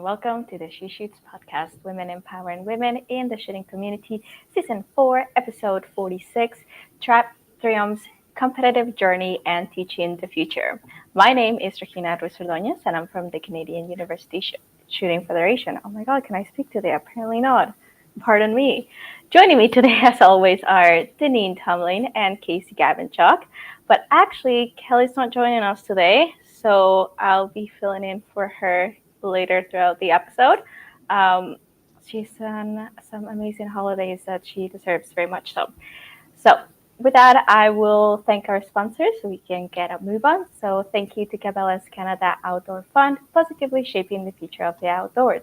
welcome to the She Shoots podcast, Women Empowering Women in the Shooting Community, Season 4, Episode 46, Trap Triumphs, Competitive Journey, and Teaching the Future. My name is Regina Ruiz Ordóñez, and I'm from the Canadian University Shooting Federation. Oh my God, can I speak today? Apparently not. Pardon me. Joining me today, as always, are Deneen Tomlin and Casey Gavinchuk. But actually, Kelly's not joining us today, so I'll be filling in for her later throughout the episode. She's on some amazing holidays that she deserves very much so. So with that, I will thank our sponsors so we can get a move on. So thank you to Cabela's Canada Outdoor Fund, positively shaping the future of the outdoors.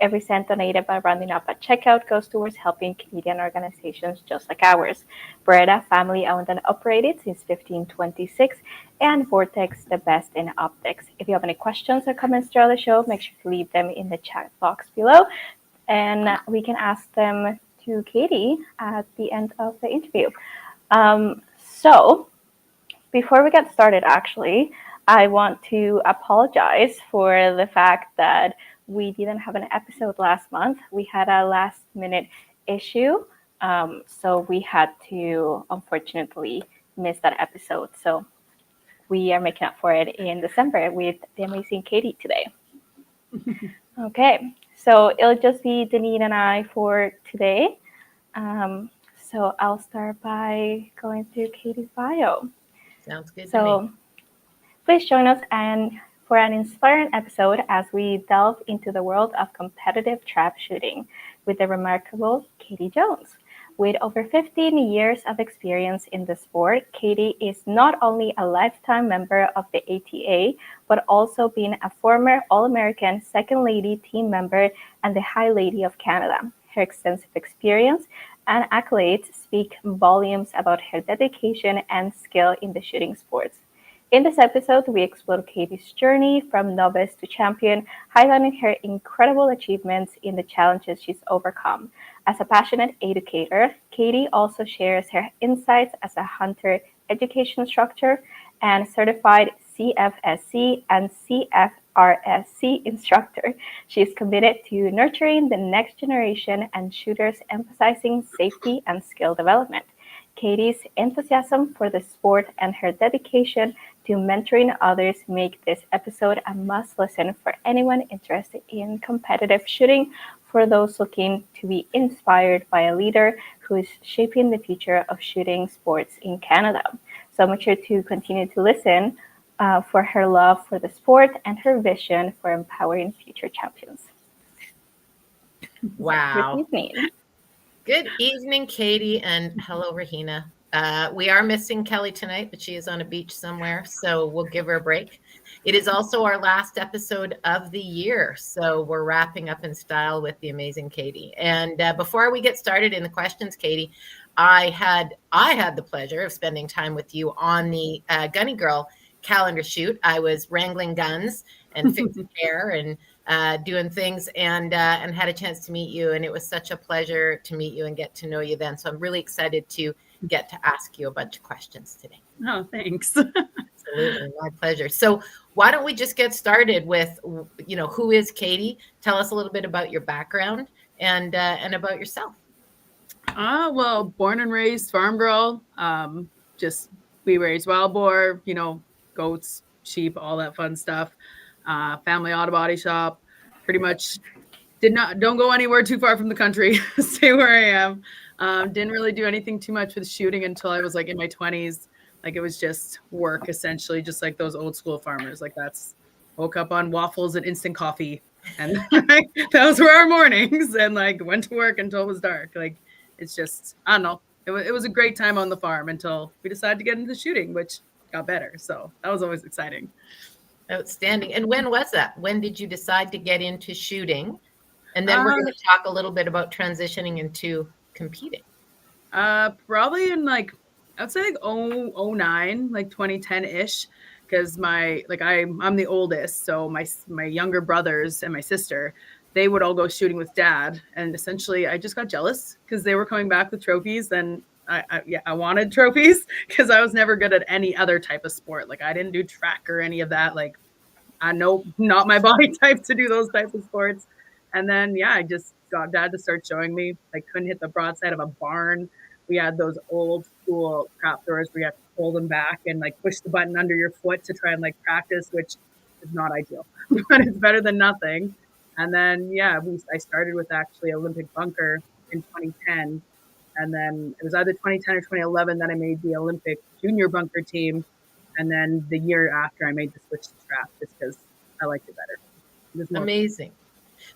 Every cent donated by rounding up at checkout goes towards helping Canadian organizations just like ours. Beretta, family owned and operated since 1526, and Vortex, the best in optics. If you have any questions or comments throughout the show, make sure to leave them in the chat box below, and we can ask them to Katie at the end of the interview. So before we get started, actually, I want to apologize for the fact that we didn't have an episode last month. We had a last minute issue, so we had to unfortunately miss that episode. So we are making up for it in December with the amazing Katie today. Okay, so it'll just be Deneen and I for today. So I'll start by going through Katie's bio. Sounds good. So please join us for an inspiring episode as we delve into the world of competitive trap shooting with the remarkable Katie Jones. With over 15 years of experience in the sport, Katie is not only a lifetime member of the ATA, but also being a former All-American Second Lady team member and the High Lady of Canada. Her extensive experience and accolades speak volumes about her dedication and skill in the shooting sports. In this episode, we explore Katie's journey from novice to champion, highlighting her incredible achievements in the challenges she's overcome. As a passionate educator, Katie also shares her insights as a hunter education instructor and certified CFSC and CFRSC instructor. She is committed to nurturing the next generation and shooters, emphasizing safety and skill development. Katie's enthusiasm for the sport and her dedication to mentoring others make this episode a must-listen for anyone interested in competitive shooting, for those looking to be inspired by a leader who is shaping the future of shooting sports in Canada. So make sure to continue to listen for her love for the sport and her vision for empowering future champions. Wow. Good evening. Good evening, Katie, and hello, Regina. We are missing Kelly tonight, but she is on a beach somewhere, so we'll give her a break. It is also our last episode of the year, so we're wrapping up in style with the amazing Katie. And before we get started in the questions, Katie, I had the pleasure of spending time with you on the Gunny Girl calendar shoot. I was wrangling guns and fixing hair and doing things and had a chance to meet you. And it was such a pleasure to meet you and get to know you then. So I'm really excited to get to ask you a bunch of questions today. Oh, thanks. Absolutely. My pleasure. So why don't we just get started with, who is Katie? Tell us a little bit about your background and about yourself. Well, born and raised farm girl. We raised wild boar, goats, sheep, all that fun stuff. Family auto body shop. Pretty much don't go anywhere too far from the country. Stay where I am. Didn't really do anything too much with shooting until I was like in my 20s. Like it was just work essentially, just like those old school farmers. Like woke up on waffles and instant coffee. And those were our mornings, and like went to work until it was dark. Like it's just, I don't know. It was a great time on the farm until we decided to get into shooting, which got better. So that was always exciting. Outstanding. And when was that? When did you decide to get into shooting? And then we're going to talk a little bit about transitioning into competing. Probably in I'd say 09, 2010-ish, because I'm the oldest, so my younger brothers and my sister, they would all go shooting with dad, and essentially I just got jealous because they were coming back with trophies, and I wanted trophies because I was never good at any other type of sport. Like I didn't do track or any of that. Like nope, not my body type to do those types of sports. And then, yeah, I just got dad to start showing me. I couldn't hit the broadside of a barn. We had those old school trap doors where you have to pull them back and like push the button under your foot to try and like practice, which is not ideal, but it's better than nothing. And then, yeah, I started with actually Olympic bunker in 2010. And then it was either 2010 or 2011 that I made the Olympic junior bunker team. And then the year after I made the switch to trap just because I liked it better. Amazing.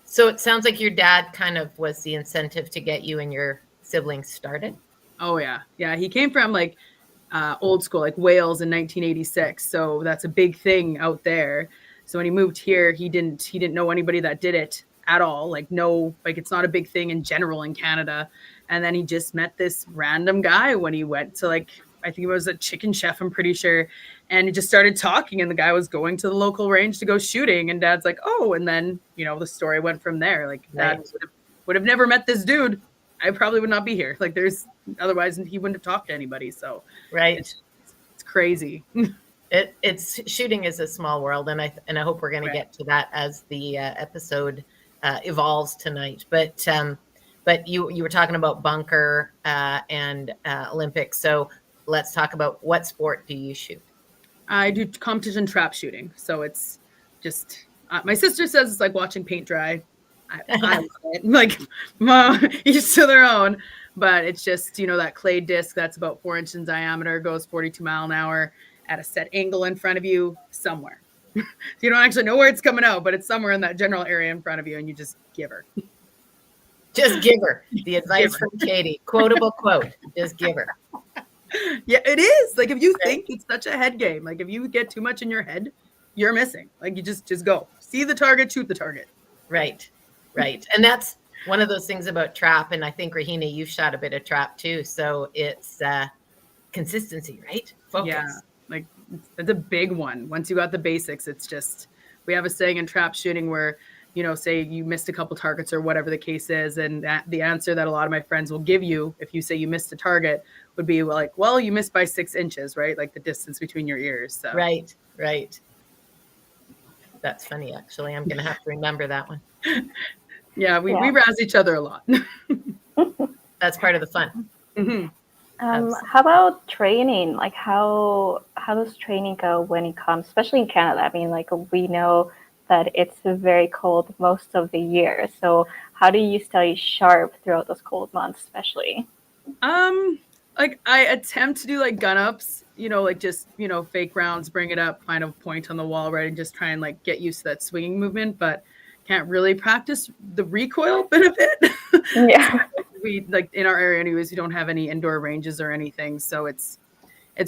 So it sounds like your dad kind of was the incentive to get you and your siblings started. Oh, yeah. Yeah. He came from like old school, like Wales in 1986. So that's a big thing out there. So when he moved here, he didn't know anybody that did it at all. Like it's not a big thing in general in Canada. And then he just met this random guy when he went to I think it was a chicken chef, I'm pretty sure. And he just started talking and the guy was going to the local range to go shooting. And dad's like, oh, and then, the story went from there. Like dad would have never met this dude. I probably would not be here. Like otherwise he wouldn't have talked to anybody. So right. It's crazy. It's shooting is a small world. And I hope we're going to get to that as the episode evolves tonight. But you were talking about bunker and Olympics. So let's talk about what sport do you shoot? I do competition trap shooting. So it's just, my sister says it's like watching paint dry. I love it. Like, each to their own. But it's just, that clay disc that's about 4 inches in diameter, goes 42 miles an hour at a set angle in front of you somewhere. You don't actually know where it's coming out, but it's somewhere in that general area in front of you, and you just give her. Just give her. The advice from Katie. Quotable quote. Just give her. Yeah, it is. Like, if you think it's such a head game, like if you get too much in your head, you're missing. Like, you just go. See the target, shoot the target. Right. And that's one of those things about trap. And I think, Rahina, you've shot a bit of trap too. So it's consistency, right? Focus. Yeah, like it's a big one. Once you got the basics, it's just, we have a saying in trap shooting where, say you missed a couple targets or whatever the case is. And the answer that a lot of my friends will give you, if you say you missed a target, would be like, well, you missed by 6 inches, right? Like the distance between your ears. So. Right. That's funny, actually. I'm going to have to remember that one. Yeah, we razz each other a lot. That's part of the fun. Mm-hmm. How about training? Like how does training go when it comes, especially in Canada? I mean, like we know that it's very cold most of the year. So how do you stay sharp throughout those cold months, especially? Like I attempt to do like gun ups, like just, fake rounds, bring it up, find a point on the wall, right? And just try and like get used to that swinging movement, but can't really practice the recoil benefit. Yeah. We like in our area anyways, we don't have any indoor ranges or anything. So it's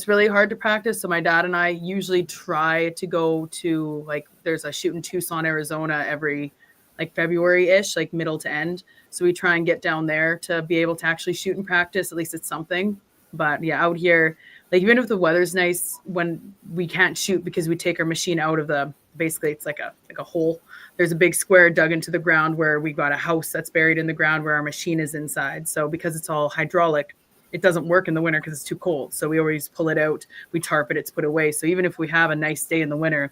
really hard to practice. So my dad and I usually try to go to like, there's a shoot in Tucson, Arizona every like February-ish, like middle to end. So we try and get down there to be able to actually shoot and practice. At least it's something. But yeah, out here, like even if the weather's nice, when we can't shoot because we take our machine out of basically it's like a hole. There's a big square dug into the ground where we got a house that's buried in the ground where our machine is inside. So because it's all hydraulic, it doesn't work in the winter because it's too cold. So we always pull it out, we tarp it, it's put away. So even if we have a nice day in the winter,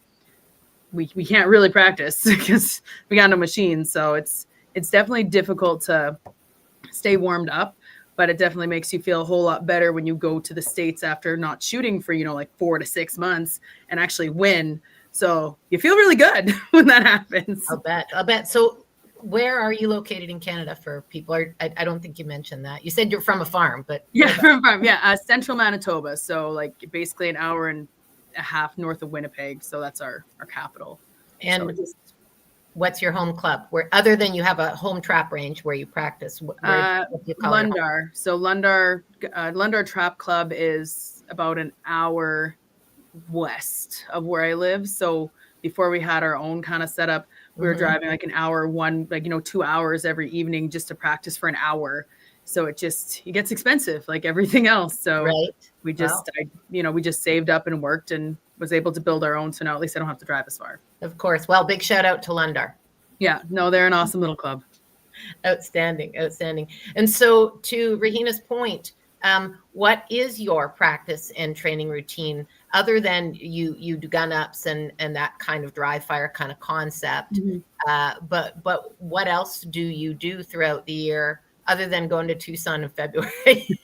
we can't really practice because we got no machine. So it's definitely difficult to stay warmed up, but it definitely makes you feel a whole lot better when you go to the States after not shooting for, like 4 to 6 months and actually win. So you feel really good when that happens. I'll bet. So where are you located in Canada for people? I don't think you mentioned that. You said you're from a farm, but. Yeah, from a farm. Yeah, central Manitoba. So like basically an hour and a half north of Winnipeg. So that's our capital. And so what's your home club? Where other than you have a home trap range where you practice? What do you call Lundar. It? So Lundar Trap Club is about an hour west of where I live. So before we had our own kind of setup, we were driving like an hour, 2 hours every evening just to practice for an hour. So it gets expensive like everything else. So we just, we just saved up and worked and was able to build our own. So now at least I don't have to drive as far. Of course. Well, big shout out to Lundar. Yeah, no, they're an awesome little club. Outstanding. And so to Rahina's point, what is your practice and training routine other than you do gun ups and that kind of dry fire kind of concept. But what else do you do throughout the year other than going to Tucson in February?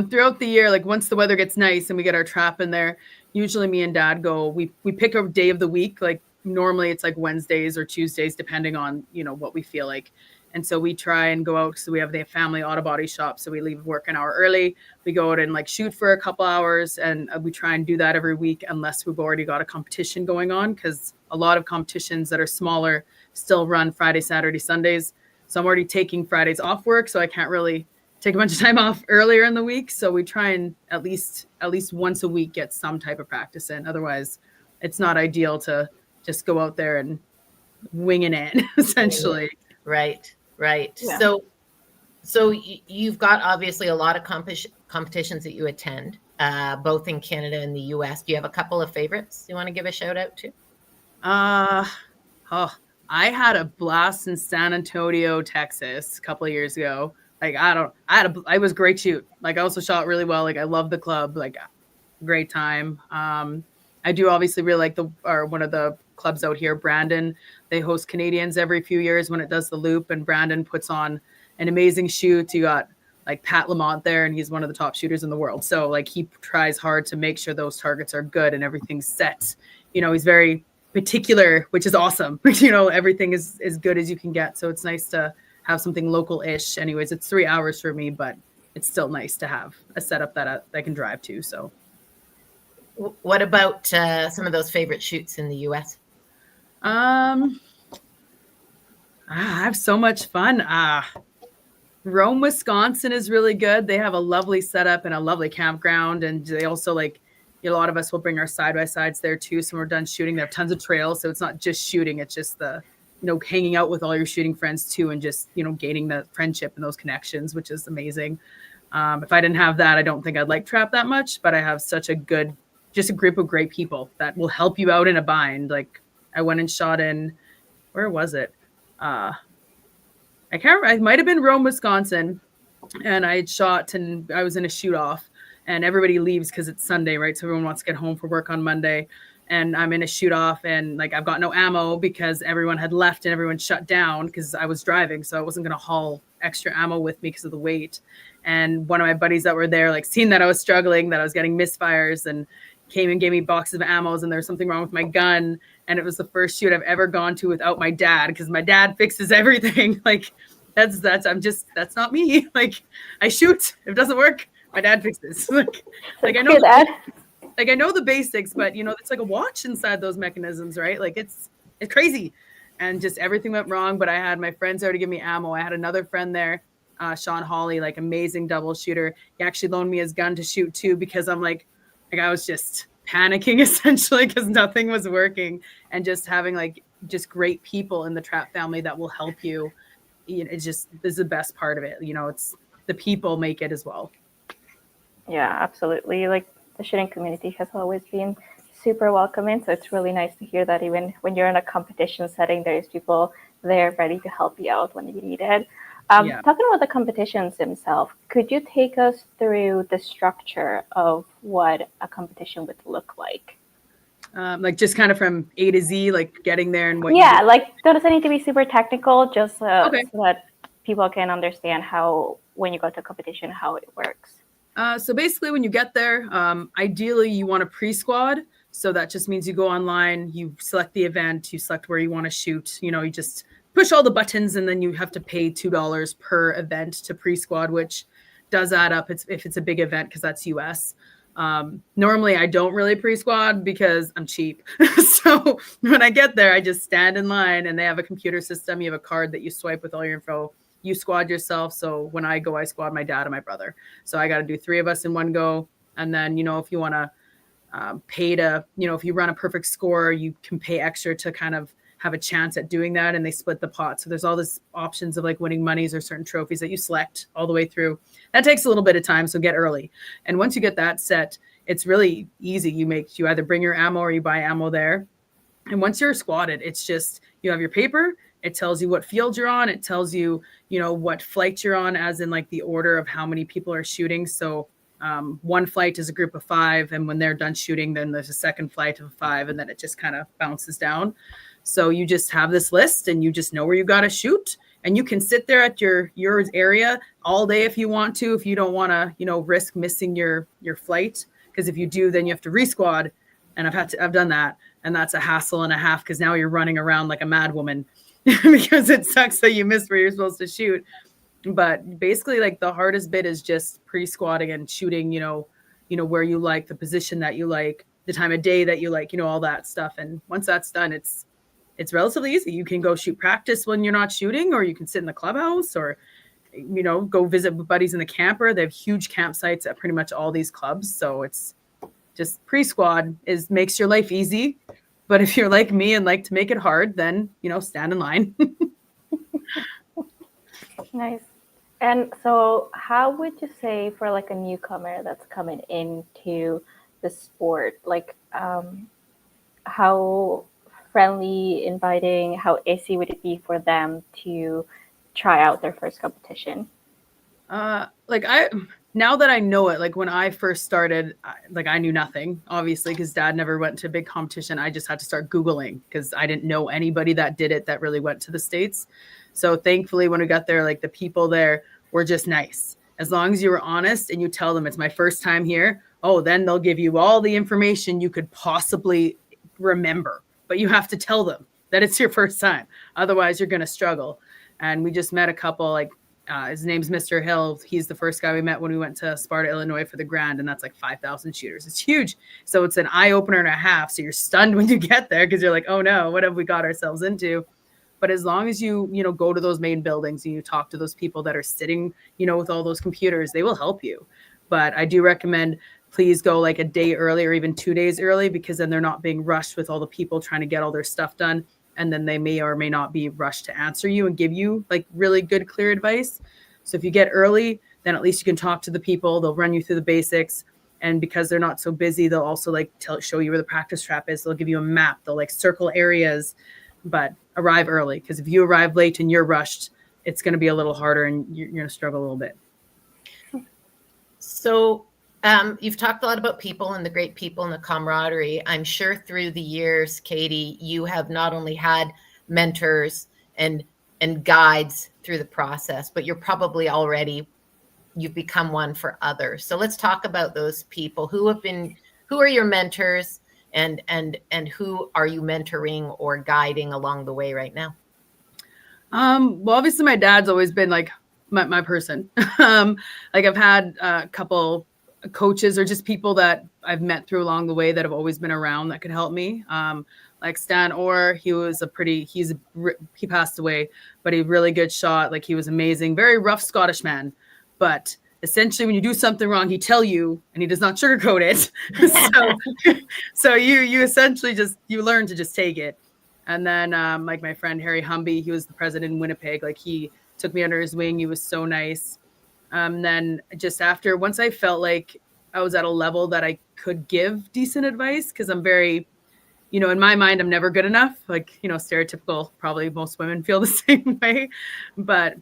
Throughout the year, like once the weather gets nice and we get our trap in there, usually me and Dad go, we pick a day of the week. Like normally it's like Wednesdays or Tuesdays, depending on, what we feel like. And so we try and go out. So we have the family auto body shop. So we leave work an hour early. We go out and like shoot for a couple hours, and we try and do that every week unless we've already got a competition going on, because a lot of competitions that are smaller still run Friday, Saturday, Sundays. So I'm already taking Fridays off work, so I can't really take a bunch of time off earlier in the week. So we try and at least once a week get some type of practice in. Otherwise, it's not ideal to just go out there and wing it in, essentially. Right. Yeah. So you've got obviously a lot of competitions that you attend, both in Canada and the US. Do you have a couple of favorites you want to give a shout out to? I had a blast in San Antonio, Texas a couple of years ago. Like, I was a great shoot. Like, I also shot really well. Like, I love the club, like great time. I do obviously really like one of the clubs out here, Brandon. They host Canadians every few years when it does the loop, and Brandon puts on an amazing shoot. You got like Pat Lamont there, and he's one of the top shooters in the world. So like he tries hard to make sure those targets are good and everything's set. He's very particular, which is awesome. Everything is as good as you can get. So it's nice to have something local-ish. Anyways, it's 3 hours for me, but it's still nice to have a setup that I can drive to. So what about some of those favorite shoots in the US? I have so much fun. Rome, Wisconsin is really good. They have a lovely setup and a lovely campground. And they also a lot of us will bring our side-by-sides there too. So when we're done shooting, they have tons of trails. So it's not just shooting. It's just hanging out with all your shooting friends too. And just, gaining the friendship and those connections, which is amazing. If I didn't have that, I don't think I'd like trap that much, but I have such a group of great people that will help you out in a bind. Like I went and shot in, where was it? I can't remember. It might have been Rome, Wisconsin. And I had shot and I was in a shoot off, and everybody leaves because it's Sunday, right? So everyone wants to get home for work on Monday. And I'm in a shoot off, and like I've got no ammo because everyone had left and everyone shut down because I was driving. So I wasn't going to haul extra ammo with me because of the weight. And one of my buddies that were there, like seen that I was struggling, that I was getting misfires, and came and gave me boxes of ammos, and there was something wrong with my gun. And it was the first shoot I've ever gone to without my dad, because my dad fixes everything. Like that's not me. Like I shoot, if it doesn't work, my dad fixes. like I know that. Like I know the basics, but it's like a watch inside those mechanisms, right? Like it's crazy, and just everything went wrong. But I had my friends there to give me ammo. I had another friend there, Sean Hawley, like amazing double shooter. He actually loaned me his gun to shoot too, because I'm like I was just panicking essentially because nothing was working, and just having just great people in the trap family that will help you. It's just this is the best part of it. It's the people make it as well. Yeah, absolutely. Like the shooting community has always been super welcoming. So it's really nice to hear that even when you're in a competition setting, there's people there ready to help you out when you need it. Talking about the competitions themselves, could you take us through the structure of what a competition would look like? Like just kind of from A to Z, like getting there and what. Yeah, like doesn't need to be super technical, just Okay. so that people can understand how, when you go to a competition, how it works. So basically when you get there, ideally you want a pre-squad. So that just means you go online, you select the event, you select where you want to shoot. You just push all the buttons, and then you have to pay $2 per event to pre-squad, which does add up if it's a big event, because that's US. Normally I don't really pre-squad because I'm cheap. So when I get there, I just stand in line, and they have a computer system. You have a card that you swipe with all your info. You squad yourself. So when I go, I squad my dad and my brother. So I got to do 3 of us in one go. And then, if you want to pay to, if you run a perfect score, you can pay extra to kind of have a chance at doing that. And they split the pot. So there's all this options of like winning monies or certain trophies that you select all the way through. That takes a little bit of time. So get early. And once you get that set, it's really easy. You either bring your ammo or you buy ammo there. And once you're squatted, it's just, you have your paper. It tells you what field you're on. It tells you, what flight you're on, as in like the order of how many people are shooting. So One flight is a group of 5, and when they're done shooting, then there's a second flight of 5, and then it just kind of bounces down. So you just have this list, and you just know where you got to shoot, and you can sit there at your area all day if you want to, if you don't want to, risk missing your flight, because if you do, then you have to resquad, and I've done that, and that's a hassle and a half, because now you're running around like a mad woman because it sucks that you missed where you're supposed to shoot. But basically, like, the hardest bit is just pre-squatting and shooting, where you like, the position that you like, the time of day that you like, all that stuff. And once that's done, it's relatively easy. You can go shoot practice when you're not shooting, or you can sit in the clubhouse, or, go visit buddies in the camper. They have huge campsites at pretty much all these clubs. So it's just pre-squad makes your life easy. But if you're like me and like to make it hard, then, stand in line. Nice. And so how would you say for like a newcomer that's coming into the sport, like how friendly, inviting, how easy would it be for them to try out their first competition? Now that I know it, like when I first started, I knew nothing, obviously, because Dad never went to a big competition. I just had to start Googling because I didn't know anybody that did it that really went to the States. So thankfully, when we got there, like, the people there were just nice. As long as you were honest and you tell them it's my first time here, then they'll give you all the information you could possibly remember. But you have to tell them that it's your first time. Otherwise, you're going to struggle. And we just met a couple, his name's Mr. Hill. He's the first guy we met when we went to Sparta, Illinois for the Grand, and that's like 5,000 shooters. It's huge. So it's an eye opener and a half. So you're stunned when you get there because you're like, oh no, what have we got ourselves into? But as long as you go to those main buildings and you talk to those people that are sitting, with all those computers, they will help you. But I do recommend, please go like a day early or even 2 days early, because then they're not being rushed with all the people trying to get all their stuff done. And then they may or may not be rushed to answer you and give you like really good, clear advice. So if you get early, then at least you can talk to the people. They'll run you through the basics. And because they're not so busy, they'll also show you where the practice trap is. They'll give you a map. They'll circle areas, but arrive early. Because if you arrive late and you're rushed, it's going to be a little harder and you're going to struggle a little bit. So you've talked a lot about people and the great people and the camaraderie. I'm sure through the years, Katie, you have not only had mentors and guides through the process, but you've become one for others. So let's talk about those people. Who are your mentors, and who are you mentoring or guiding along the way right now? Well, obviously my dad's always been like my person. I've had a couple coaches or just people that I've met through along the way that have always been around that could help me. Like Stan Orr, he passed away, but he really good shot. Like, he was amazing, very rough Scottish man, but essentially when you do something wrong, he tell you, and he does not sugarcoat it. So you essentially you learn to just take it. And then like my friend Harry Humby, he was the president in Winnipeg. Like, he took me under his wing. He was so nice. Then just once I felt like I was at a level that I could give decent advice, because I'm very, in my mind, I'm never good enough. Like, stereotypical, probably most women feel the same way. But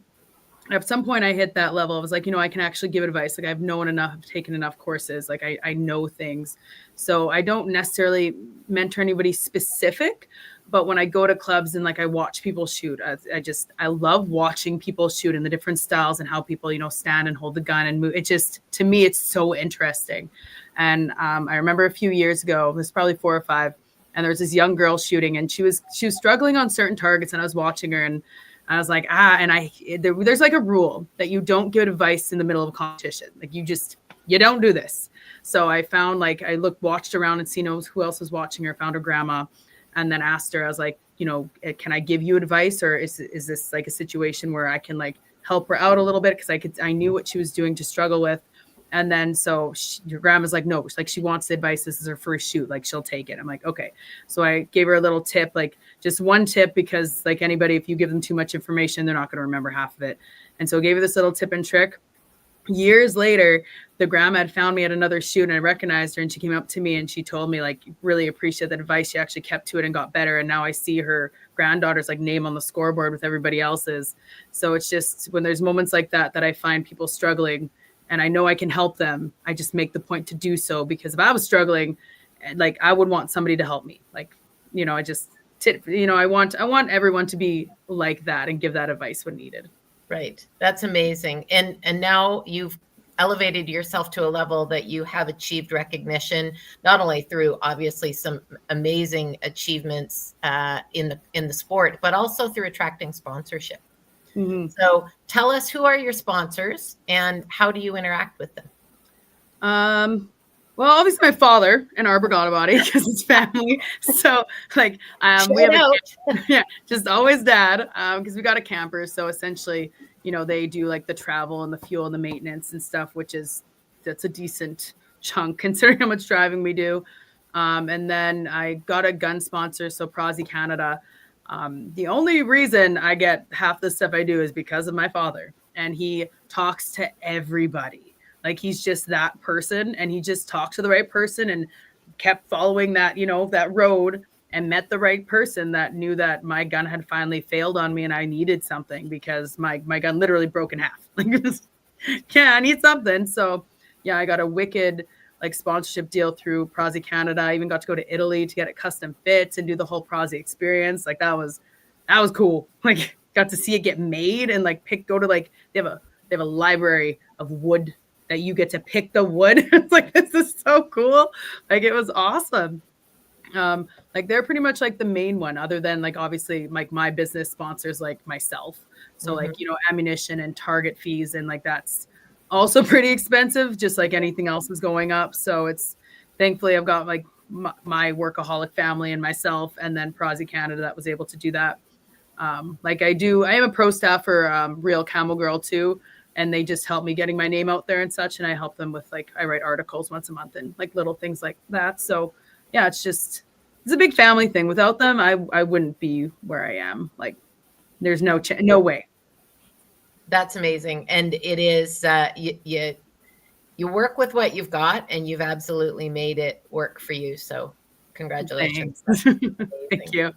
at some point I hit that level. I was like, I can actually give advice. Like, I've known enough, I've taken enough courses. Like, I know things. So I don't necessarily mentor anybody specific, but when I go to clubs and like I watch people shoot, I love watching people shoot in the different styles and how people, stand and hold the gun and move. It just, to me, it's so interesting. And I remember a few years ago, it was probably 4 or 5, and there was this young girl shooting, and she was struggling on certain targets, and I was watching her, and I was like, there's like a rule that you don't give advice in the middle of a competition. Like, you don't do this. So I found, I watched around and seen who else was watching her, found her grandma, and then asked her, I was like, can I give you advice, or is this like a situation where I can like help her out a little bit? Because I knew what she was doing to struggle with. And then your grandma's like, no, like, she wants the advice. This is her first shoot. Like, she'll take it. I'm like, okay. So I gave her a little tip, like just one tip, because like anybody, if you give them too much information, they're not going to remember half of it. And so I gave her this little tip and trick. Years later, the grandma had found me at another shoot, and I recognized her, and she came up to me and she told me, like, really appreciate that advice. She actually kept to it and got better. And now I see her granddaughter's like name on the scoreboard with everybody else's. So it's just when there's moments like that I find people struggling, and I know I can help them, I just make the point to do so, because if I was struggling, like I would want somebody to help me. Like, I want everyone to be like that and give that advice when needed. Right. That's amazing. And now you've elevated yourself to a level that you have achieved recognition, not only through obviously some amazing achievements in the sport, but also through attracting sponsorship. Mm-hmm. So tell us, who are your sponsors and how do you interact with them? Well, obviously my father and Arbor Auto Body, because it's family. So like, we have just always dad, because we got a camper. So essentially, they do like the travel and the fuel and the maintenance and stuff, that's a decent chunk considering how much driving we do. And then I got a gun sponsor, so Prosy Canada. The only reason I get half the stuff I do is because of my father, and he talks to everybody. Like, he's just that person, and he just talked to the right person and kept following that, that road, and met the right person that knew that my gun had finally failed on me and I needed something, because my gun literally broke in half. Like, I need something. So yeah, I got a wicked like sponsorship deal through Prosy Canada. I even got to go to Italy to get it custom fit and do the whole Prosy experience. Like, that was cool. Like, got to see it get made and like go to like, they have a library of wood that you get to pick the wood. It's like, this is so cool. Like, it was awesome. Like, they're pretty much like the main one, other than like, obviously, like my business sponsors, like myself. So like, ammunition and target fees, and like, that's also pretty expensive, just like anything else is going up. So thankfully I've got like my workaholic family and myself, and then Prosy Canada that was able to do that. I am a pro staff for Real Camel Girl too. And they just help me getting my name out there and such. And I help them with like, I write articles once a month and like little things like that. So yeah, it's a big family thing. Without them, I wouldn't be where I am. Like, there's no way. That's amazing. And it is, you work with what you've got, and you've absolutely made it work for you. So congratulations. Thank you.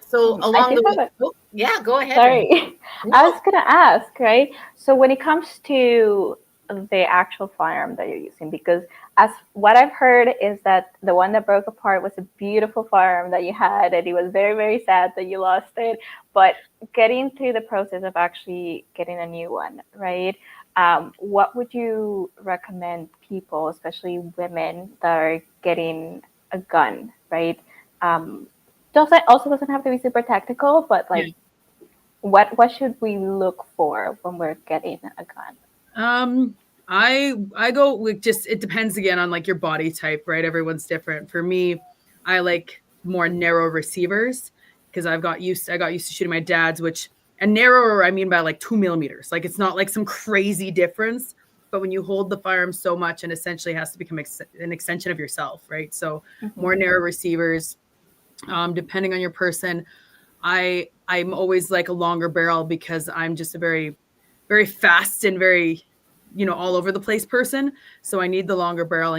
So along the way, yeah, go ahead. Sorry, I was gonna ask, right? So when it comes to the actual firearm that you're using, because as what I've heard is that the one that broke apart was a beautiful firearm that you had, and it was very, very sad that you lost it. But getting through the process of actually getting a new one, right? What would you recommend people, especially women that are getting a gun, right? Also doesn't have to be super technical, but like, what should we look for when we're getting a gun? I go with just, it depends again on like your body type, right? Everyone's different. For me, I like more narrow receivers, because I got used to shooting my dad's, and narrower I mean by like 2 millimeters. Like, it's not like some crazy difference, but when you hold the firearm so much, and essentially has to become an extension of yourself, right? So more narrow receivers. Depending on your person, I'm always like a longer barrel, because I'm just a very, very fast and very, all over the place person. So I need the longer barrel.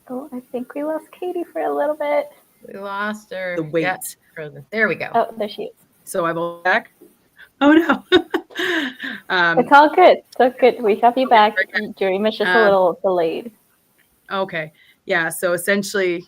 Oh, I think we lost Katie for a little bit. We lost her. The weight. Yeah, there we go. Oh, there she is. So I'm back. Oh no. It's all good. So good. We have you back. Your image just a little delayed. Okay. Yeah. So essentially,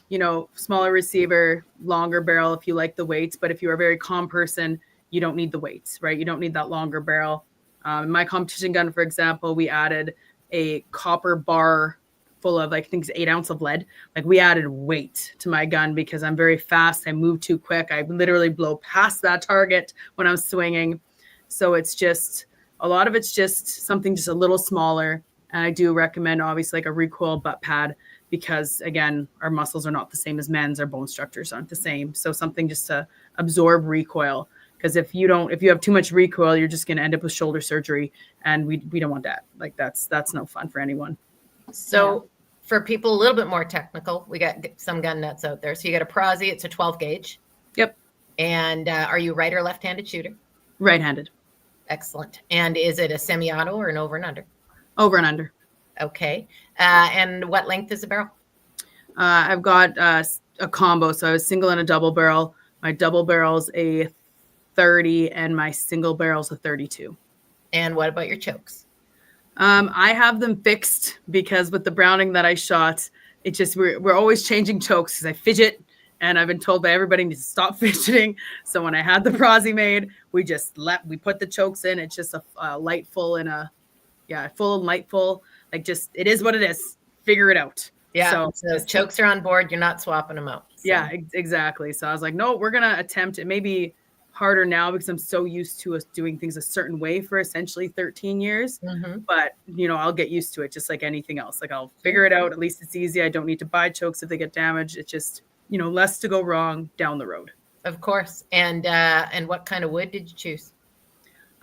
smaller receiver, longer barrel if you like the weights. But if you're a very calm person, you don't need the weights, right? You don't need that longer barrel. My competition gun, for example, we added a copper bar full of, I think it's 8 ounces of lead. Like, we added weight to my gun because I'm very fast. I move too quick. I literally blow past that target when I'm swinging. So it's just, a lot of it's just something just a little smaller. And I do recommend, obviously, like a recoil butt pad, because again, our muscles are not the same as men's. Our bone structures aren't the same. So something just to absorb recoil. Because if you have too much recoil, you're just going to end up with shoulder surgery, and we don't want that. Like, that's no fun for anyone. So for people a little bit more technical, we got some gun nuts out there. So you got a Prosy, it's a 12 gauge. Yep. And are you right or left-handed shooter? Right-handed. Excellent. And is it a semi-auto or an over and under? Over and under. Okay. And what length is the barrel? I've got a combo. So I was single and a double barrel. My double barrel's a 30 and my single barrel's a 32. And what about your chokes? I have them fixed because with the Browning that I shot, it just we're always changing chokes because I fidget, and I've been told by everybody to stop fidgeting. So when I had the Prozzy made, we put the chokes in. It's just a light full and full and light full. Like just it is what it is. Figure it out. Yeah. So chokes are on board. You're not swapping them out. So. Yeah, exactly. So I was like, no, we're gonna attempt it. Maybe harder now because I'm so used to us doing things a certain way for essentially 13 years. Mm-hmm. But, I'll get used to it just like anything else. Like I'll figure it out. At least it's easy. I don't need to buy chokes if they get damaged. It's just, less to go wrong down the road. Of course. And what kind of wood did you choose?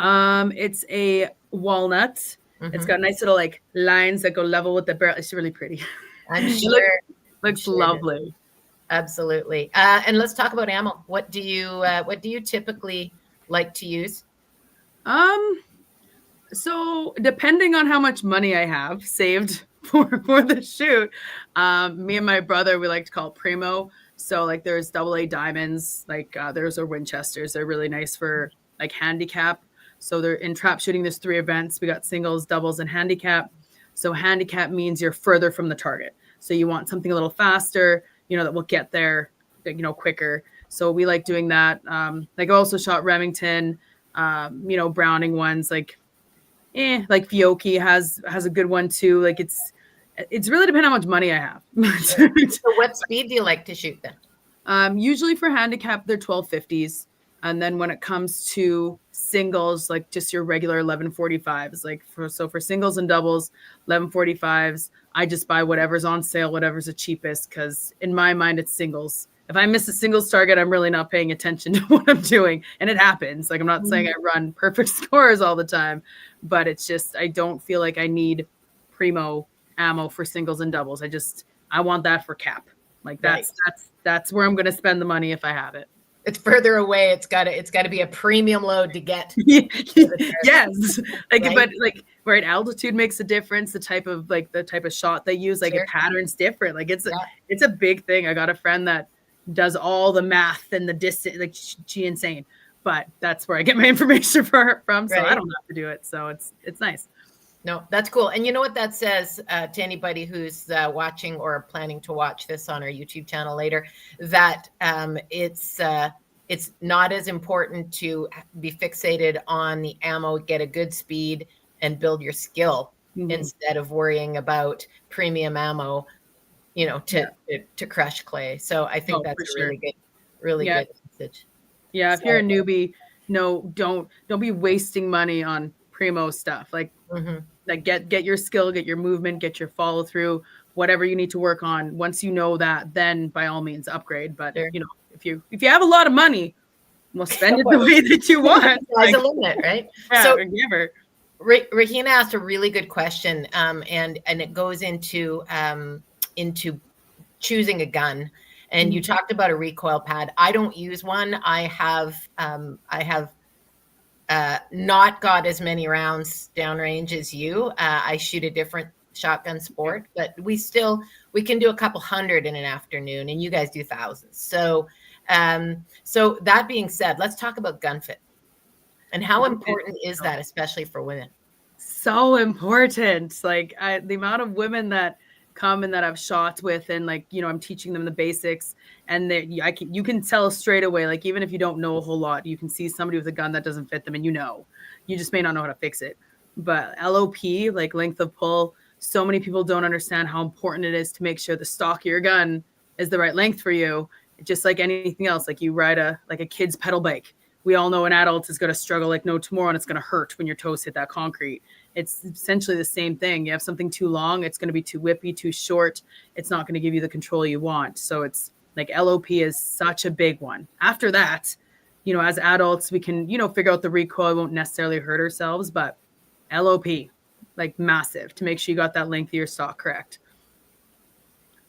It's a walnut. Mm-hmm. It's got nice little like lines that go level with the barrel. It's really pretty. I'm sure. Looks lovely. Absolutely. And let's talk about ammo. What do you typically like to use? So depending on how much money I have saved for the shoot, me and my brother, we like to call it primo. So like there's AA diamonds, like there's our Winchesters. They're really nice for like handicap. So they're in trap shooting. There's 3 events. We got singles, doubles, and handicap. So handicap means you're further from the target. So you want something a little faster, that will get there, quicker. So we like doing that. Like I also shot Remington, Browning ones, like Fiocchi has a good one too. Like it's really depending on how much money I have. So what speed do you like to shoot then? Usually for handicap, they're 1250s. And then when it comes to singles, like just your regular 1145s, like for singles and doubles, 1145s, I just buy whatever's on sale, whatever's the cheapest, because in my mind, it's singles. If I miss a singles target, I'm really not paying attention to what I'm doing. And it happens. Like I'm not saying I run perfect scores all the time, but it's just, I don't feel like I need primo ammo for singles and doubles. I want that for cap. Like that's where I'm going to spend the money if I have it. It's further away. It's got to be a premium load to get. Yes. Right? But right, altitude makes a difference. The type of shot they use, like Sure. a pattern's different. Like it's a big thing. I got a friend that does all the math and the distance, like she insane, but that's where I get my information from. So right. I don't have to do it. So it's nice. No, that's cool. And you know what that says to anybody who's watching or planning to watch this on our YouTube channel later, that it's not as important to be fixated on the ammo, get a good speed and build your skill instead of worrying about premium ammo, to crush clay. So I think that's a really good message. Yeah. If you're a newbie, don't be wasting money on primo stuff. Like, like get your skill, get your movement, get your follow through, whatever you need to work on. Once you know that, then by all means upgrade. But sure. If you have a lot of money, well, spend it the way that you want. There's a limit, right? Yeah, so Rahina asked a really good question, and it goes into choosing a gun. And you talked about a recoil pad. I don't use one. I have not got as many rounds downrange as you. I shoot a different shotgun sport, but we can do a couple hundred in an afternoon, and you guys do thousands. So that being said, let's talk about gun fit and how important is that, especially for women? So important. Like the amount of women that come and that I've shot with, and I'm teaching them the basics, and you can tell straight away, like even if you don't know a whole lot, you can see somebody with a gun that doesn't fit them, and you just may not know how to fix it. But LOP, like length of pull, so many people don't understand how important it is to make sure the stock of your gun is the right length for you. Just like anything else, like you ride a kid's pedal bike. We all know an adult is going to struggle like no tomorrow, and it's going to hurt when your toes hit that concrete. It's essentially the same thing. You have something too long, it's going to be too whippy, too short. It's not going to give you the control you want. So it's like LOP is such a big one. After that, as adults, we can, figure out the recoil. We won't necessarily hurt ourselves, but LOP, like massive, to make sure you got that length of your stock correct.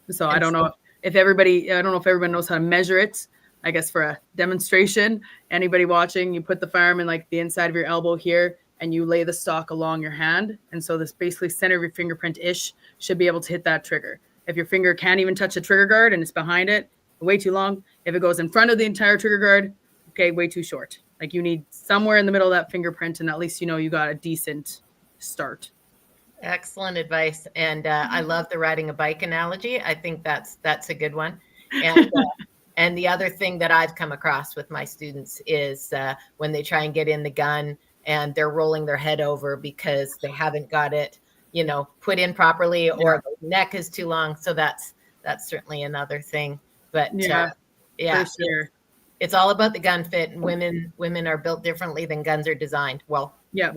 So I don't know if everybody knows how to measure it. I guess for a demonstration, anybody watching, you put the firearm in like the inside of your elbow here, and you lay the stock along your hand. And so this basically center of your fingerprint-ish should be able to hit that trigger. If your finger can't even touch the trigger guard and it's behind it, way too long. If it goes in front of the entire trigger guard, okay, way too short. Like you need somewhere in the middle of that fingerprint, and at least you know you got a decent start. Excellent advice. And I love the riding a bike analogy. I think that's a good one. And the other thing that I've come across with my students is when they try and get in the gun and they're rolling their head over because they haven't got it, put in properly, or the neck is too long. So that's certainly another thing. But yeah, for sure. It's all about the gun fit. And women are built differently than guns are designed. Well, yeah.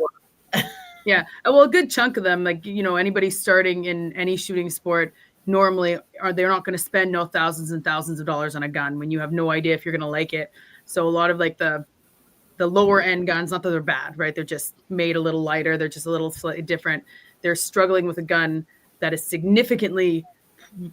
Yeah. Well, a good chunk of them, like, anybody starting in any shooting sport, normally they're not going to spend thousands and thousands of dollars on a gun when you have no idea if you're going to like it. So a lot of like the lower end guns, not that they're bad, right? They're just made a little lighter. They're just a little slightly different. They're struggling with a gun that is significantly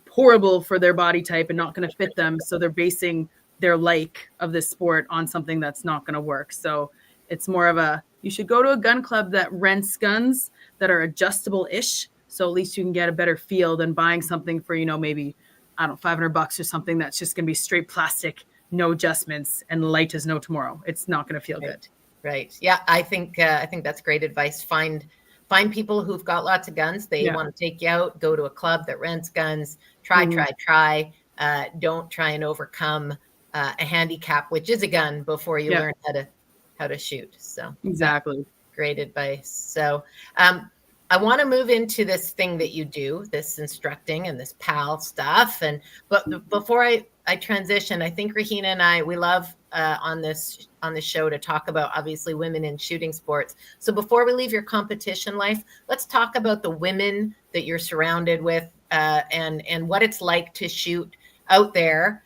horrible for their body type and not going to fit them. So they're basing their like of this sport on something that's not going to work. So it's more of you should go to a gun club that rents guns that are adjustable-ish. So at least you can get a better feel than buying something for, maybe, I don't know, $500 or something that's just going to be straight plastic, no adjustments, and light as no tomorrow. It's not going to feel good. Right. Yeah, I think that's great advice. Find people who've got lots of guns. They want to take you out, go to a club that rents guns, try. Don't try and overcome a handicap, which is a gun, before you learn how to shoot. So exactly. Great advice. So I want to move into this thing that you do, this instructing and this PAL stuff. But before I transition, I think Rahina and we love on this show to talk about, obviously, women in shooting sports. So before we leave your competition life, let's talk about the women that you're surrounded with and what it's like to shoot out there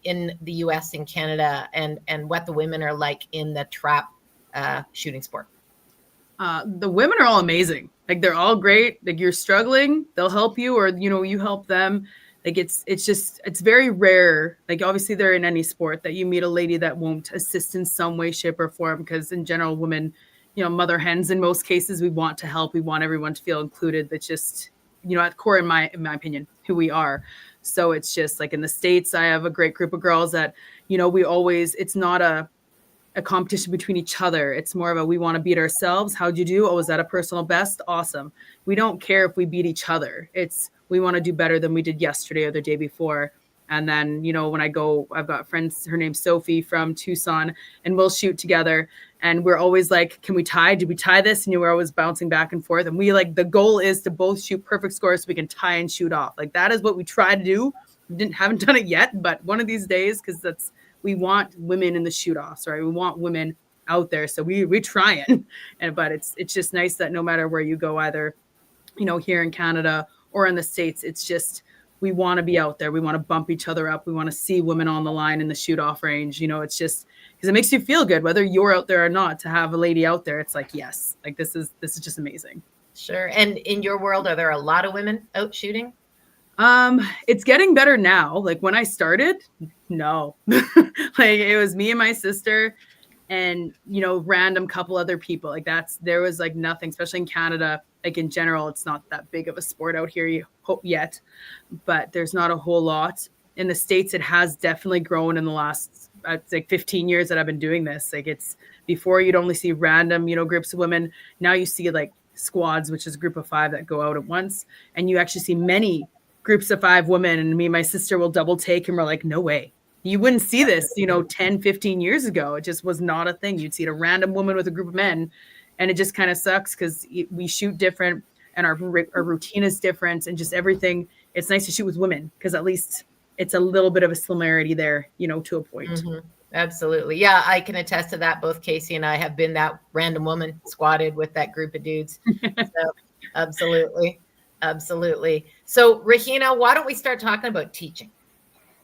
in the US and Canada, and what the women are like in the trap shooting sport. The women are all amazing. Like they're all great. Like you're struggling, they'll help you, or you help them. Like it's very rare. Like obviously they're in any sport that you meet a lady that won't assist in some way, shape, or form, because in general, women, mother hens in most cases, we want to help. We want everyone to feel included. That's just, at core, in my opinion, who we are. So it's just like in the States, I have a great group of girls that, it's not a competition between each other. It's more of we want to beat ourselves. How'd you do? Oh, is that a personal best? Awesome. We don't care if we beat each other. We want to do better than we did yesterday or the day before. And then, when I go, I've got friends, her name's Sophie from Tucson, and we'll shoot together. And we're always like, can we tie? Did we tie this? And we're always bouncing back and forth. And the goal is to both shoot perfect scores so we can tie and shoot off. Like that is what we try to do. We haven't done it yet, but one of these days, because we want women in the shoot offs, right? We want women out there. So we try it. But it's just nice that no matter where you go, either, here in Canada or in the States, it's just, we want to be out there. We want to bump each other up. We want to see women on the line in the shoot off range. It's just, because it makes you feel good, whether you're out there or not, to have a lady out there. It's like, yes, like this is just amazing. Sure. And in your world, are there a lot of women out shooting? It's getting better now. Like when I started, no, like it was me and my sister and, random couple other people. Like there was like nothing, especially in Canada. Like in general, it's not that big of a sport out here yet, but there's not a whole lot. In the States, it has definitely grown in the last, like 15 years that I've been doing this. Like it's before you'd only see random, groups of women. Now you see like squads, which is a group of 5 that go out at once. And you actually see many groups of 5 women, and me and my sister will double take, and we're like, no way. You wouldn't see this, 10, 15 years ago. It just was not a thing. You'd see a random woman with a group of men, and it just kind of sucks because we shoot different and our routine is different and just everything. It's nice to shoot with women because at least it's a little bit of a similarity there, to a point. Mm-hmm. Absolutely. Yeah, I can attest to that. Both Casey and I have been that random woman squatted with that group of dudes. So absolutely. Absolutely. So Rahina, why don't we start talking about teaching?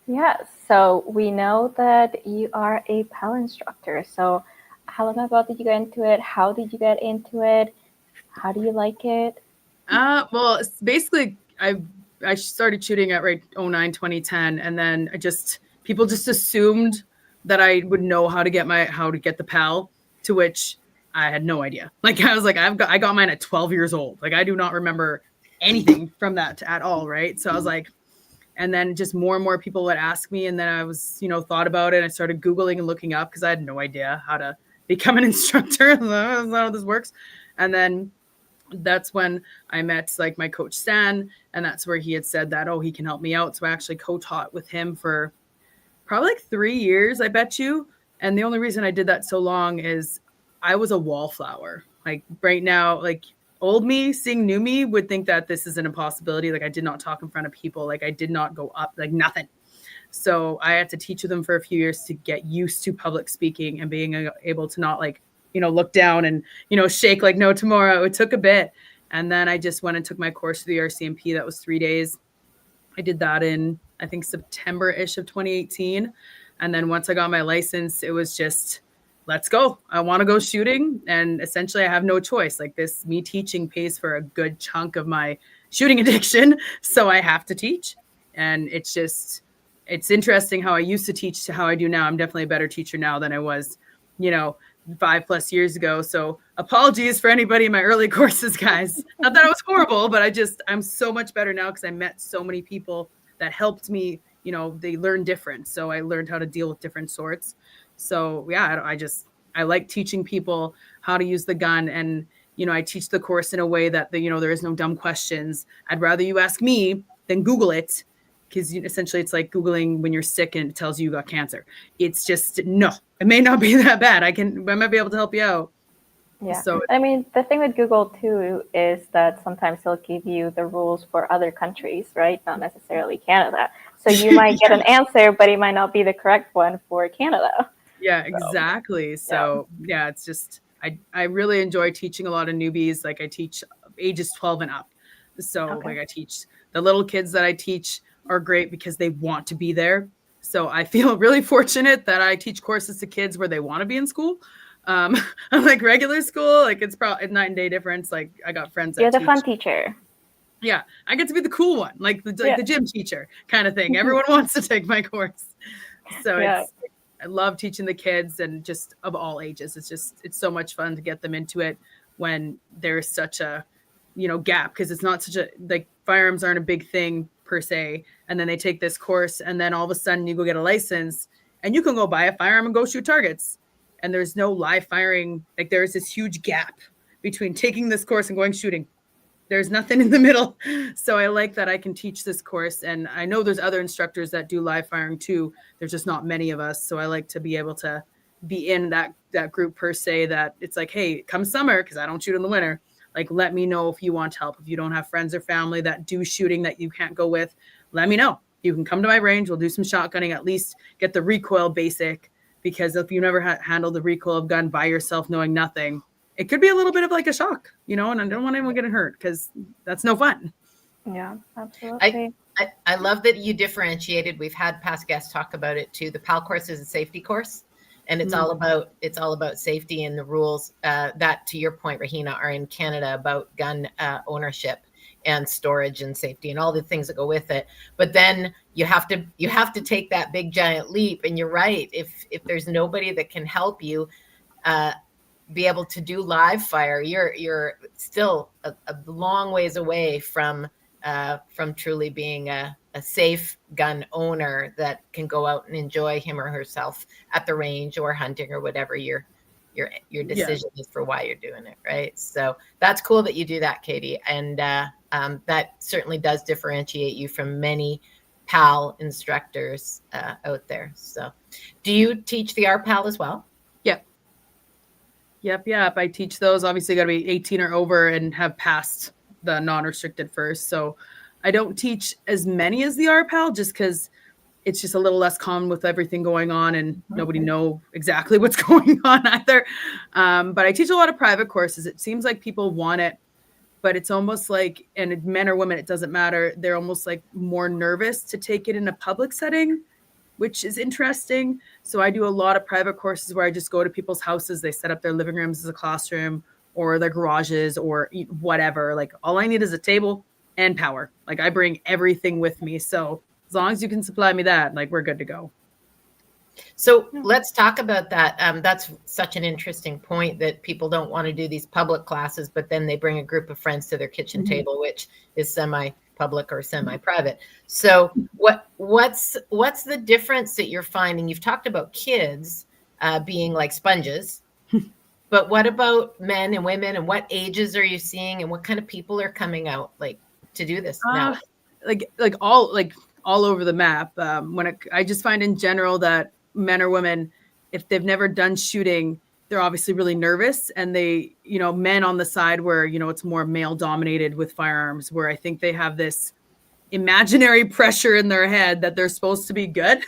Yeah, so we know that you are a PAL instructor. So how long ago did you get into it? How did you get into it? How do you like it? Well, basically, I started shooting at 2009, and then people just assumed that I would know how to get the PAL, to which I had no idea. Like I was like, I got mine at 12 years old. Like I do not remember anything from that at all, right? So I was like, and then just more and more people would ask me, and then I was, thought about it. I started Googling and looking up because I had no idea how to become an instructor. That's not how this works. And then that's when I met like my coach Stan, and that's where he had said that, oh, he can help me out. So I actually co-taught with him for probably like 3 years, I bet you. And the only reason I did that so long is I was a wallflower. Like right now, like old me seeing new me would think that this is an impossibility. Like I did not talk in front of people. Like I did not go up, like nothing. So I had to teach them for a few years to get used to public speaking and being able to not like, look down and, shake like no tomorrow. It took a bit. And then I just went and took my course to the RCMP. That was 3 days. I did that in, I think, September-ish of 2018. And then once I got my license, it was just, let's go. I want to go shooting. And essentially I have no choice. Like me teaching pays for a good chunk of my shooting addiction. So I have to teach. And it's interesting how I used to teach to how I do now. I'm definitely a better teacher now than I was, 5+ years ago. So apologies for anybody in my early courses, guys. Not that I was horrible, but I'm so much better now because I met so many people that helped me. They learn different. So I learned how to deal with different sorts. So yeah, I like teaching people how to use the gun. And, I teach the course in a way that, there is no dumb questions. I'd rather you ask me than Google it. Because essentially it's like Googling when you're sick and it tells you got cancer. It's just, no, it may not be that bad. I might be able to help you out. Yeah. So I mean, the thing with Google too is that sometimes they'll give you the rules for other countries, right? Not necessarily Canada. So you might get an answer, but it might not be the correct one for Canada. Yeah, exactly. So yeah, it's just, I really enjoy teaching a lot of newbies. Like I teach ages 12 and up. So like I teach the little kids that I teach are great because they want to be there. So I feel really fortunate that I teach courses to kids where they want to be in school. Unlike regular school, like it's probably a night and day difference. Like I got friends that You're the fun teacher. Yeah, I get to be the cool one, like the gym teacher kind of thing. Everyone wants to take my course. So I love teaching the kids and just of all ages. It's so much fun to get them into it when there's such a, gap, because it's not such a, like firearms aren't a big thing per se. And then they take this course and then all of a sudden you go get a license and you can go buy a firearm and go shoot targets. And there's no live firing. Like there's this huge gap between taking this course and going shooting. There's nothing in the middle. So I like that I can teach this course. And I know there's other instructors that do live firing too. There's just not many of us. So I like to be able to be in that group per se, that it's like, hey, come summer, because I don't shoot in the winter. Like, let me know if you want help. If you don't have friends or family that do shooting that you can't go with, let me know. You can come to my range. We'll do some shotgunning, at least get the recoil basic, because if you never handled the recoil of gun by yourself, knowing nothing, it could be a little bit of like a shock, and I don't want anyone getting hurt because that's no fun. Yeah, absolutely. I love that you differentiated. We've had past guests talk about it too. The PAL course is a safety course, and it's all about safety and the rules that, to your point, Rahina, are in Canada about gun ownership and storage and safety and all the things that go with it. But then you have to take that big giant leap. And you're right. If there's nobody that can help you be able to do live fire, you're still a long ways away from truly being a safe gun owner that can go out and enjoy him or herself at the range or hunting or whatever your decision is for why you're doing it, right? So that's cool that you do that, Katie, and that certainly does differentiate you from many PAL instructors out there. So do you teach the RPAL as well? Yep. I teach those. Obviously, got to be 18 or over and have passed the non-restricted first. So I don't teach as many as the RPAL just because it's just a little less common with everything going on and nobody know exactly what's going on either. But I teach a lot of private courses. It seems like people want it, but it's almost like, and men or women, it doesn't matter. They're almost like more nervous to take it in a public setting, which is interesting. So I do a lot of private courses where I just go to people's houses. They set up their living rooms as a classroom or their garages or whatever. Like all I need is a table and power. Like I bring everything with me. So as long as you can supply me that, like we're good to go. So let's talk about that. That's such an interesting point that people don't want to do these public classes, but then they bring a group of friends to their kitchen table, which is semi-public or semi-private. So what's the difference that you're finding? You've talked about kids being like sponges But what about men and women, and what ages are you seeing, and what kind of people are coming out like to do this now? Like all over the map. I just find in general that men or women, if they've never done shooting, they're obviously really nervous, and they, men on the side where, it's more male dominated with firearms, where I think they have this imaginary pressure in their head that they're supposed to be good.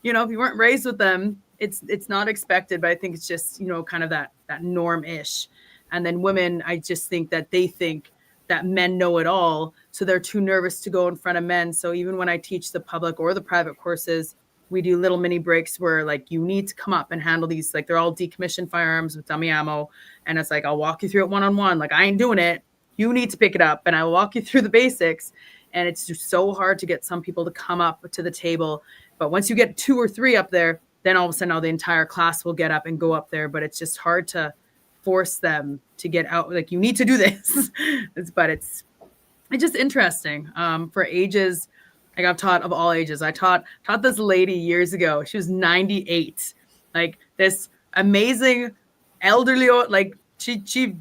If you weren't raised with them, it's not expected, but I think it's just, kind of that norm-ish. And then women, I just think that they think that men know it all, so they're too nervous to go in front of men. So even when I teach the public or the private courses, we do little mini breaks where like you need to come up and handle these, like they're all decommissioned firearms with dummy ammo, and it's like I'll walk you through it one-on-one. Like I ain't doing it, you need to pick it up, and I will walk you through the basics. And it's just so hard to get some people to come up to the table, but once you get 2 or 3 up there, then all of a sudden the entire class will get up and go up there. But it's just hard to force them to get out, like you need to do this. But it's just interesting. For ages, like I've taught of all ages. I taught this lady years ago. She was 98, like this amazing elderly, like she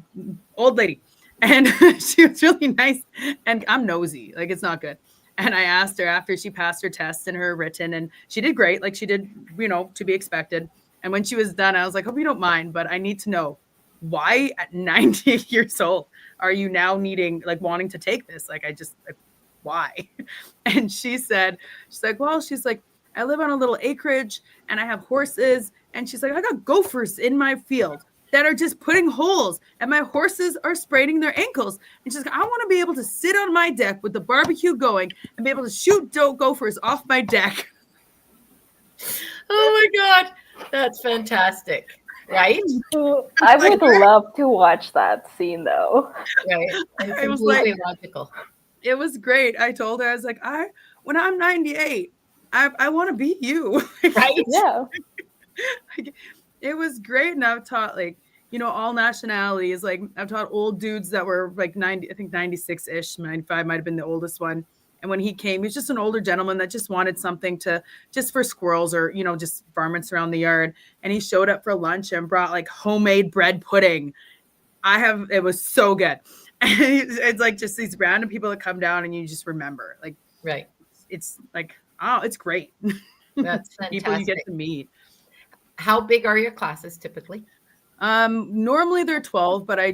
old lady, and she was really nice. And I'm nosy, like it's not good. And I asked her after she passed her test and her written, and she did great, like she did, to be expected. And when she was done, I was like, hope you don't mind, but I need to know, why at 90 years old are you now wanting to take this? Like, why? And she's like, well, I live on a little acreage and I have horses. And she's like, I got gophers in my field that are just putting holes, and my horses are spraining their ankles. And she's like, I want to be able to sit on my deck with the barbecue going and be able to shoot gophers off my deck. Oh my God, that's fantastic. Right? I would love to watch that scene though. Right. It's it was like logical. It was great. I told her, I was like, when I'm 98, I want to be you. Right? Yeah. It was great. And I've taught all nationalities. Like I've taught old dudes that were like 90, I think 96-ish, 95 might've been the oldest one. And when he came, he was just an older gentleman that just wanted something just for squirrels or, just varmints around the yard. And he showed up for lunch and brought like homemade bread pudding. It was so good. And it's like just these random people that come down and you just remember, like, right. It's like, oh, it's great. That's fantastic. People you get to meet. How big are your classes typically? Normally they're 12, but I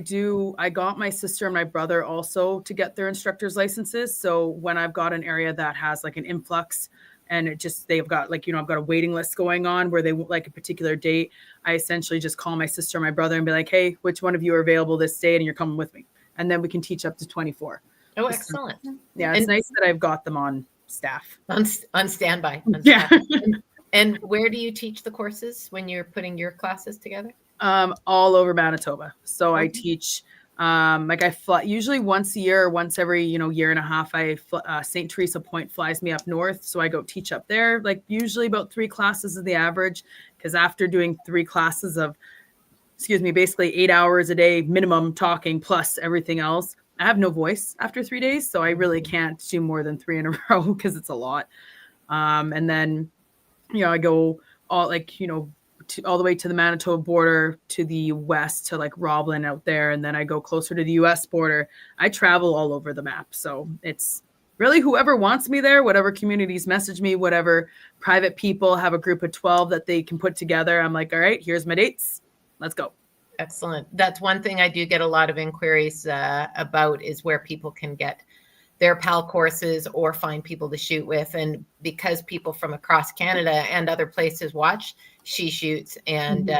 got my sister and my brother also to get their instructor's licenses. So when I've got an area that has like an influx and they've got like, I've got a waiting list going on where they like a particular date, I essentially just call my sister and my brother and be like, hey, which one of you are available this date and you're coming with me? And then we can teach up to 24. Oh, excellent. Yeah. It's nice that I've got them on staff. On standby. Yeah. And where do you teach the courses when you're putting your classes together? All over Manitoba. So I teach, I fly usually once a year or once every, year and a half. St. Teresa Point flies me up north. So I go teach up there, like usually about 3 classes is the average. Because after doing 3 classes of, basically 8 hours a day minimum talking plus everything else, I have no voice after 3 days. So I really can't do more than 3 in a row because it's a lot. And then, I go all all the way to the Manitoba border to the west to like Roblin out there. And then I go closer to the US border. I travel all over the map. So it's really whoever wants me there, whatever communities message me, whatever private people have a group of 12 that they can put together. I'm like, all right, here's my dates. Let's go. Excellent. That's one thing I do get a lot of inquiries about is where people can get their PAL courses or find people to shoot with. And because people from across Canada and other places watch She Shoots and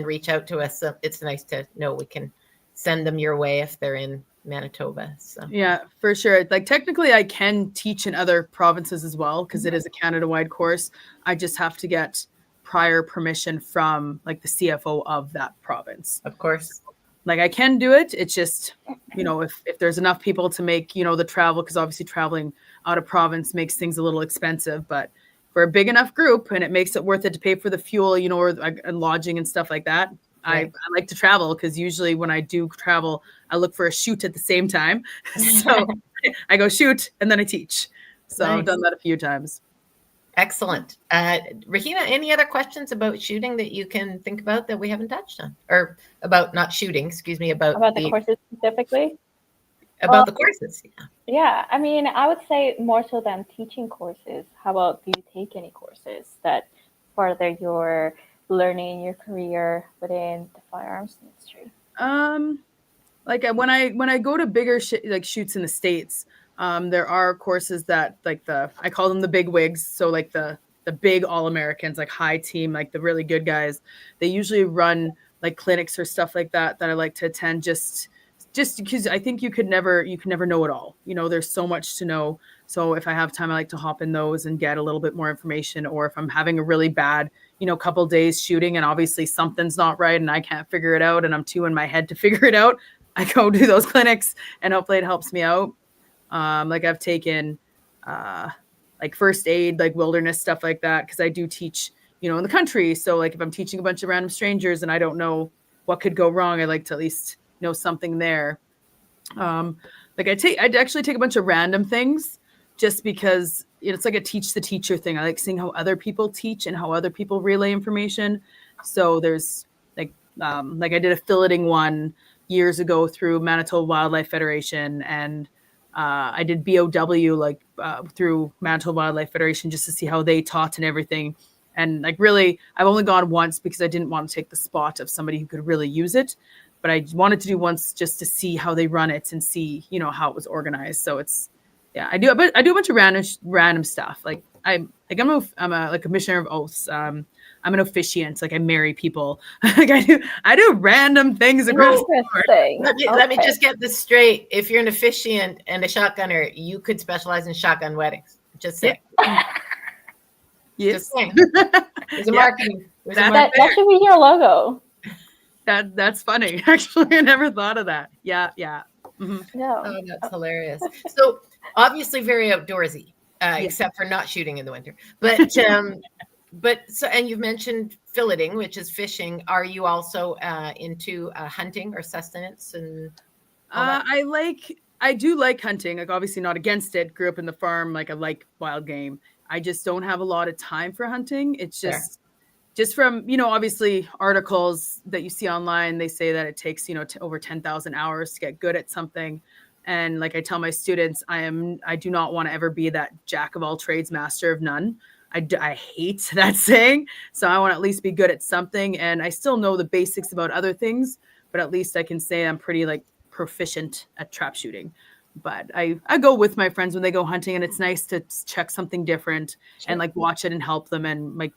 reach out to us, so it's nice to know we can send them your way if they're in Manitoba. So yeah, for sure. Like technically I can teach in other provinces as well because it is a Canada-wide course. I just have to get prior permission from like the CFO of that province. Of course. Like I can do it. It's just, if there's enough people to make, the travel, because obviously traveling out of province makes things a little expensive, but for a big enough group and it makes it worth it to pay for the fuel, or and lodging and stuff like that. Right. I like to travel because usually when I do travel, I look for a shoot at the same time. So I go shoot and then I teach. So nice. I've done that a few times. Excellent. Rahina, any other questions about shooting that you can think about that we haven't touched on? Or about not shooting, excuse me, about the courses specifically? About the courses. Yeah, I mean, I would say more so than teaching courses. How about, do you take any courses that further your learning, your career within the firearms industry? Like when I go to bigger like shoots in the States, there are courses that like I call them the big wigs. So like the big All-Americans, like high team, like the really good guys, they usually run like clinics or stuff like that I like to attend just because I think you can never know it all. You know, there's so much to know. So if I have time, I like to hop in those and get a little bit more information. Or if I'm having a really bad, couple days shooting and obviously something's not right and I can't figure it out and I'm too in my head to figure it out, I go do those clinics and hopefully it helps me out. Like I've taken like first aid, like wilderness stuff like that, because I do teach, in the country. So like if I'm teaching a bunch of random strangers and I don't know what could go wrong, I like to at least know something there. Like I'd actually take a bunch of random things just because it's like a teach the teacher thing. I like seeing how other people teach and how other people relay information. So there's like I did a filleting one years ago through Manitoba Wildlife Federation, and I did BOW through Manitoba Wildlife Federation just to see how they taught and everything. And like really, I've only gone once because I didn't want to take the spot of somebody who could really use it. But I wanted to do once just to see how they run it and see, how it was organized. So it's, yeah, I do a bunch of random stuff. Like I'm a commissioner of oaths. I'm an officiant. Like I marry people. Like I do random things across the board. Let me just get this straight. If you're an officiant and a shotgunner, you could specialize in shotgun weddings. Just saying. Yes. Just saying. There's a marketing. That should be your logo. That's funny. Actually, I never thought of that. Yeah. Mm-hmm. Yeah. Oh, that's hilarious. So obviously very outdoorsy, except for not shooting in the winter. But and you've mentioned filleting, which is fishing. Are you also into hunting or sustenance and all that? I do like hunting. Like obviously not against it. Grew up in the farm. Like I like wild game. I just don't have a lot of time for hunting. It's just from, obviously articles that you see online, they say that it takes, over 10,000 hours to get good at something. And like I tell my students, I do not want to ever be that jack of all trades, master of none. I hate that saying. So I want to at least be good at something. And I still know the basics about other things, but at least I can say I'm pretty like proficient at trap shooting. But I go with my friends when they go hunting, and it's nice to check something different and like watch it and help them. And like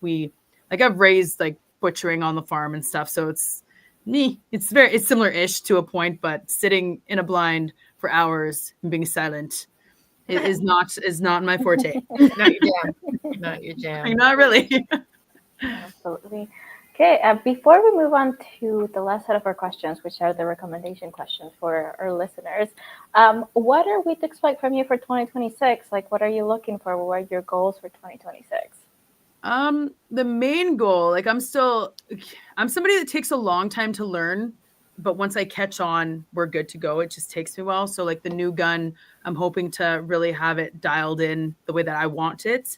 I've raised like butchering on the farm and stuff. So it's similar-ish to a point, but sitting in a blind for hours and being silent is not my forte. Not your jam. Not your jam. Not really. Absolutely. Okay, before we move on to the last set of our questions, which are the recommendation questions for our listeners, what are we to expect from you for 2026? Like, what are you looking for? What are your goals for 2026? The main goal, like I'm somebody that takes a long time to learn, but once I catch on, we're good to go. It just takes me a while. So like the new gun, I'm hoping to really have it dialed in the way that I want it.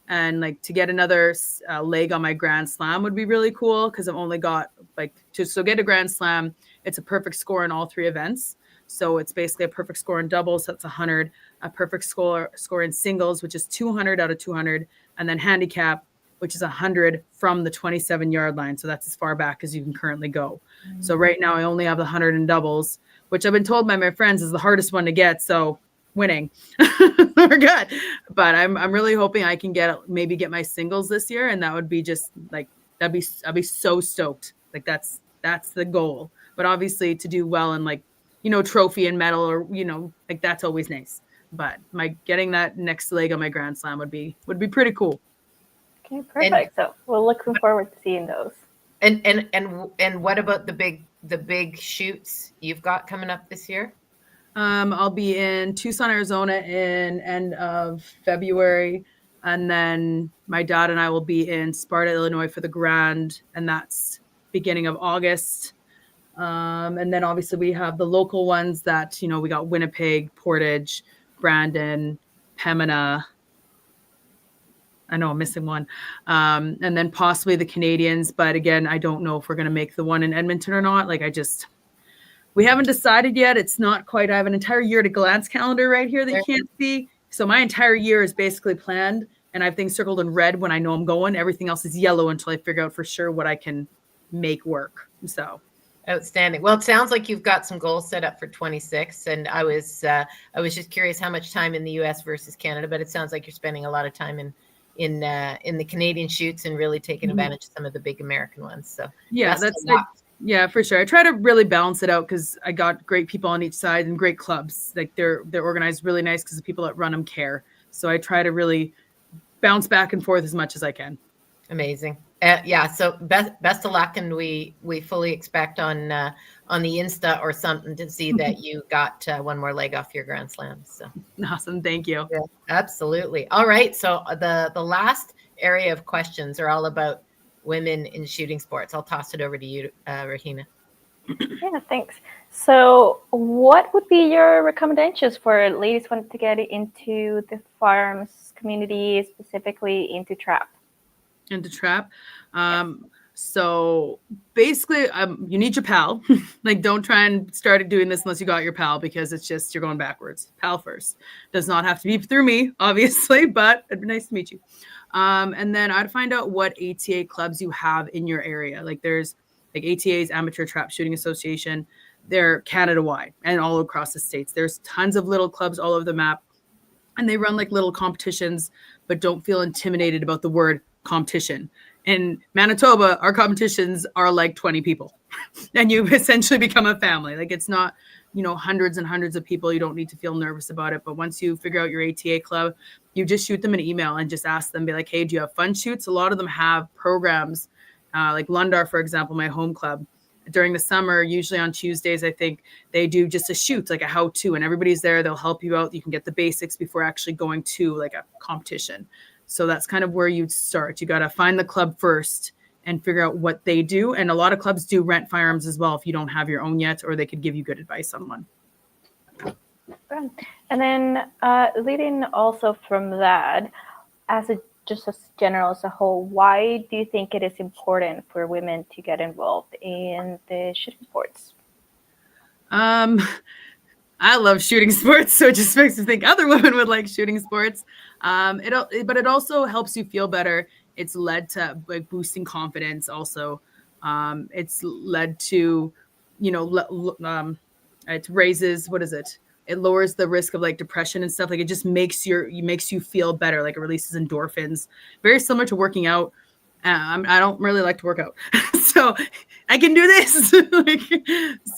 And like to get another leg on my Grand Slam would be really cool, because I've only got get a Grand Slam. It's a perfect score in all three events. So it's basically a perfect score in doubles, that's 100, a perfect score in singles, which is 200 out of 200, and then handicap, which is 100 from the 27-yard line. So that's as far back as you can currently go. Mm-hmm. So right now I only have the 100 in doubles, which I've been told by my friends is the hardest one to get. So winning, we're good. But I'm really hoping I can get my singles this year, and that would be just like I'd be so stoked. Like that's the goal. But obviously to do well in like trophy and medal, or like that's always nice. But getting that next leg on my Grand Slam would be pretty cool. Okay, perfect. So we're looking forward to seeing those. And what about the big shoots you've got coming up this year? I'll be in Tucson, Arizona in end of February, and then my dad and I will be in Sparta, Illinois for the Grand, and that's beginning of August. And then obviously we have the local ones that we got Winnipeg, Portage, Brandon, Pembina. I know I'm missing one. And then possibly the Canadians. But again, I don't know if we're going to make the one in Edmonton or not. Like we haven't decided yet. It's not quite, I have an entire year to glance calendar right here that you can't see. So my entire year is basically planned and I have things circled in red when I know I'm going. Everything else is yellow until I figure out for sure what I can make work. So outstanding. Well, it sounds like you've got some goals set up for 26. And I was just curious how much time in the US versus Canada, but it sounds like you're spending a lot of time in the Canadian shoots and really taking advantage of some of the big American ones. So yeah, yeah, for sure. I try to really balance it out because I got great people on each side and great clubs. Like they're organized really nice because the people that run them care. So I try to really bounce back and forth as much as I can. Amazing. Yeah. So best of luck, and we fully expect on the Insta or something to see that you got one more leg off your Grand Slam. So awesome. Thank you. Yeah, absolutely. All right. So the last area of questions are all about women in shooting sports. I'll toss it over to you, Rahina. Yeah, thanks. So what would be your recommendations for ladies wanting to get into the firearms community, specifically into trap? Into trap. So basically you need your PAL. Like don't try and start doing this unless you got your PAL, because it's just, you're going backwards. PAL first. Does not have to be through me, obviously, but it'd be nice to meet you. And then I'd find out what ATA clubs you have in your area. Like there's like ATA's Amateur Trap Shooting Association. They're Canada-wide and all across the States. There's tons of little clubs all over the map, and they run like little competitions, but don't feel intimidated about the word competition. In Manitoba, our competitions are like 20 people and you essentially become a family. Like it's not, hundreds and hundreds of people. You don't need to feel nervous about it. But once you figure out your ATA club, you just shoot them an email and just ask them, be like, hey, do you have fun shoots? A lot of them have programs like Lundar, for example, my home club. During the summer, usually on Tuesdays, I think they do just a shoot, like a how-to, and everybody's there. They'll help you out. You can get the basics before actually going to like a competition. So that's kind of where you'd start. You got to find the club first and figure out what they do. And a lot of clubs do rent firearms as well if you don't have your own yet, or they could give you good advice on one. And then leading also from that, just as general as a whole, why do you think it is important for women to get involved in the shooting sports? I love shooting sports, so it just makes me think other women would like shooting sports. But it also helps you feel better. It's led to like boosting confidence. Also, it's led to, it raises, it lowers the risk of like depression and stuff. Like it just makes you feel better. Like it releases endorphins, very similar to working out. I don't really like to work out, so I can do this.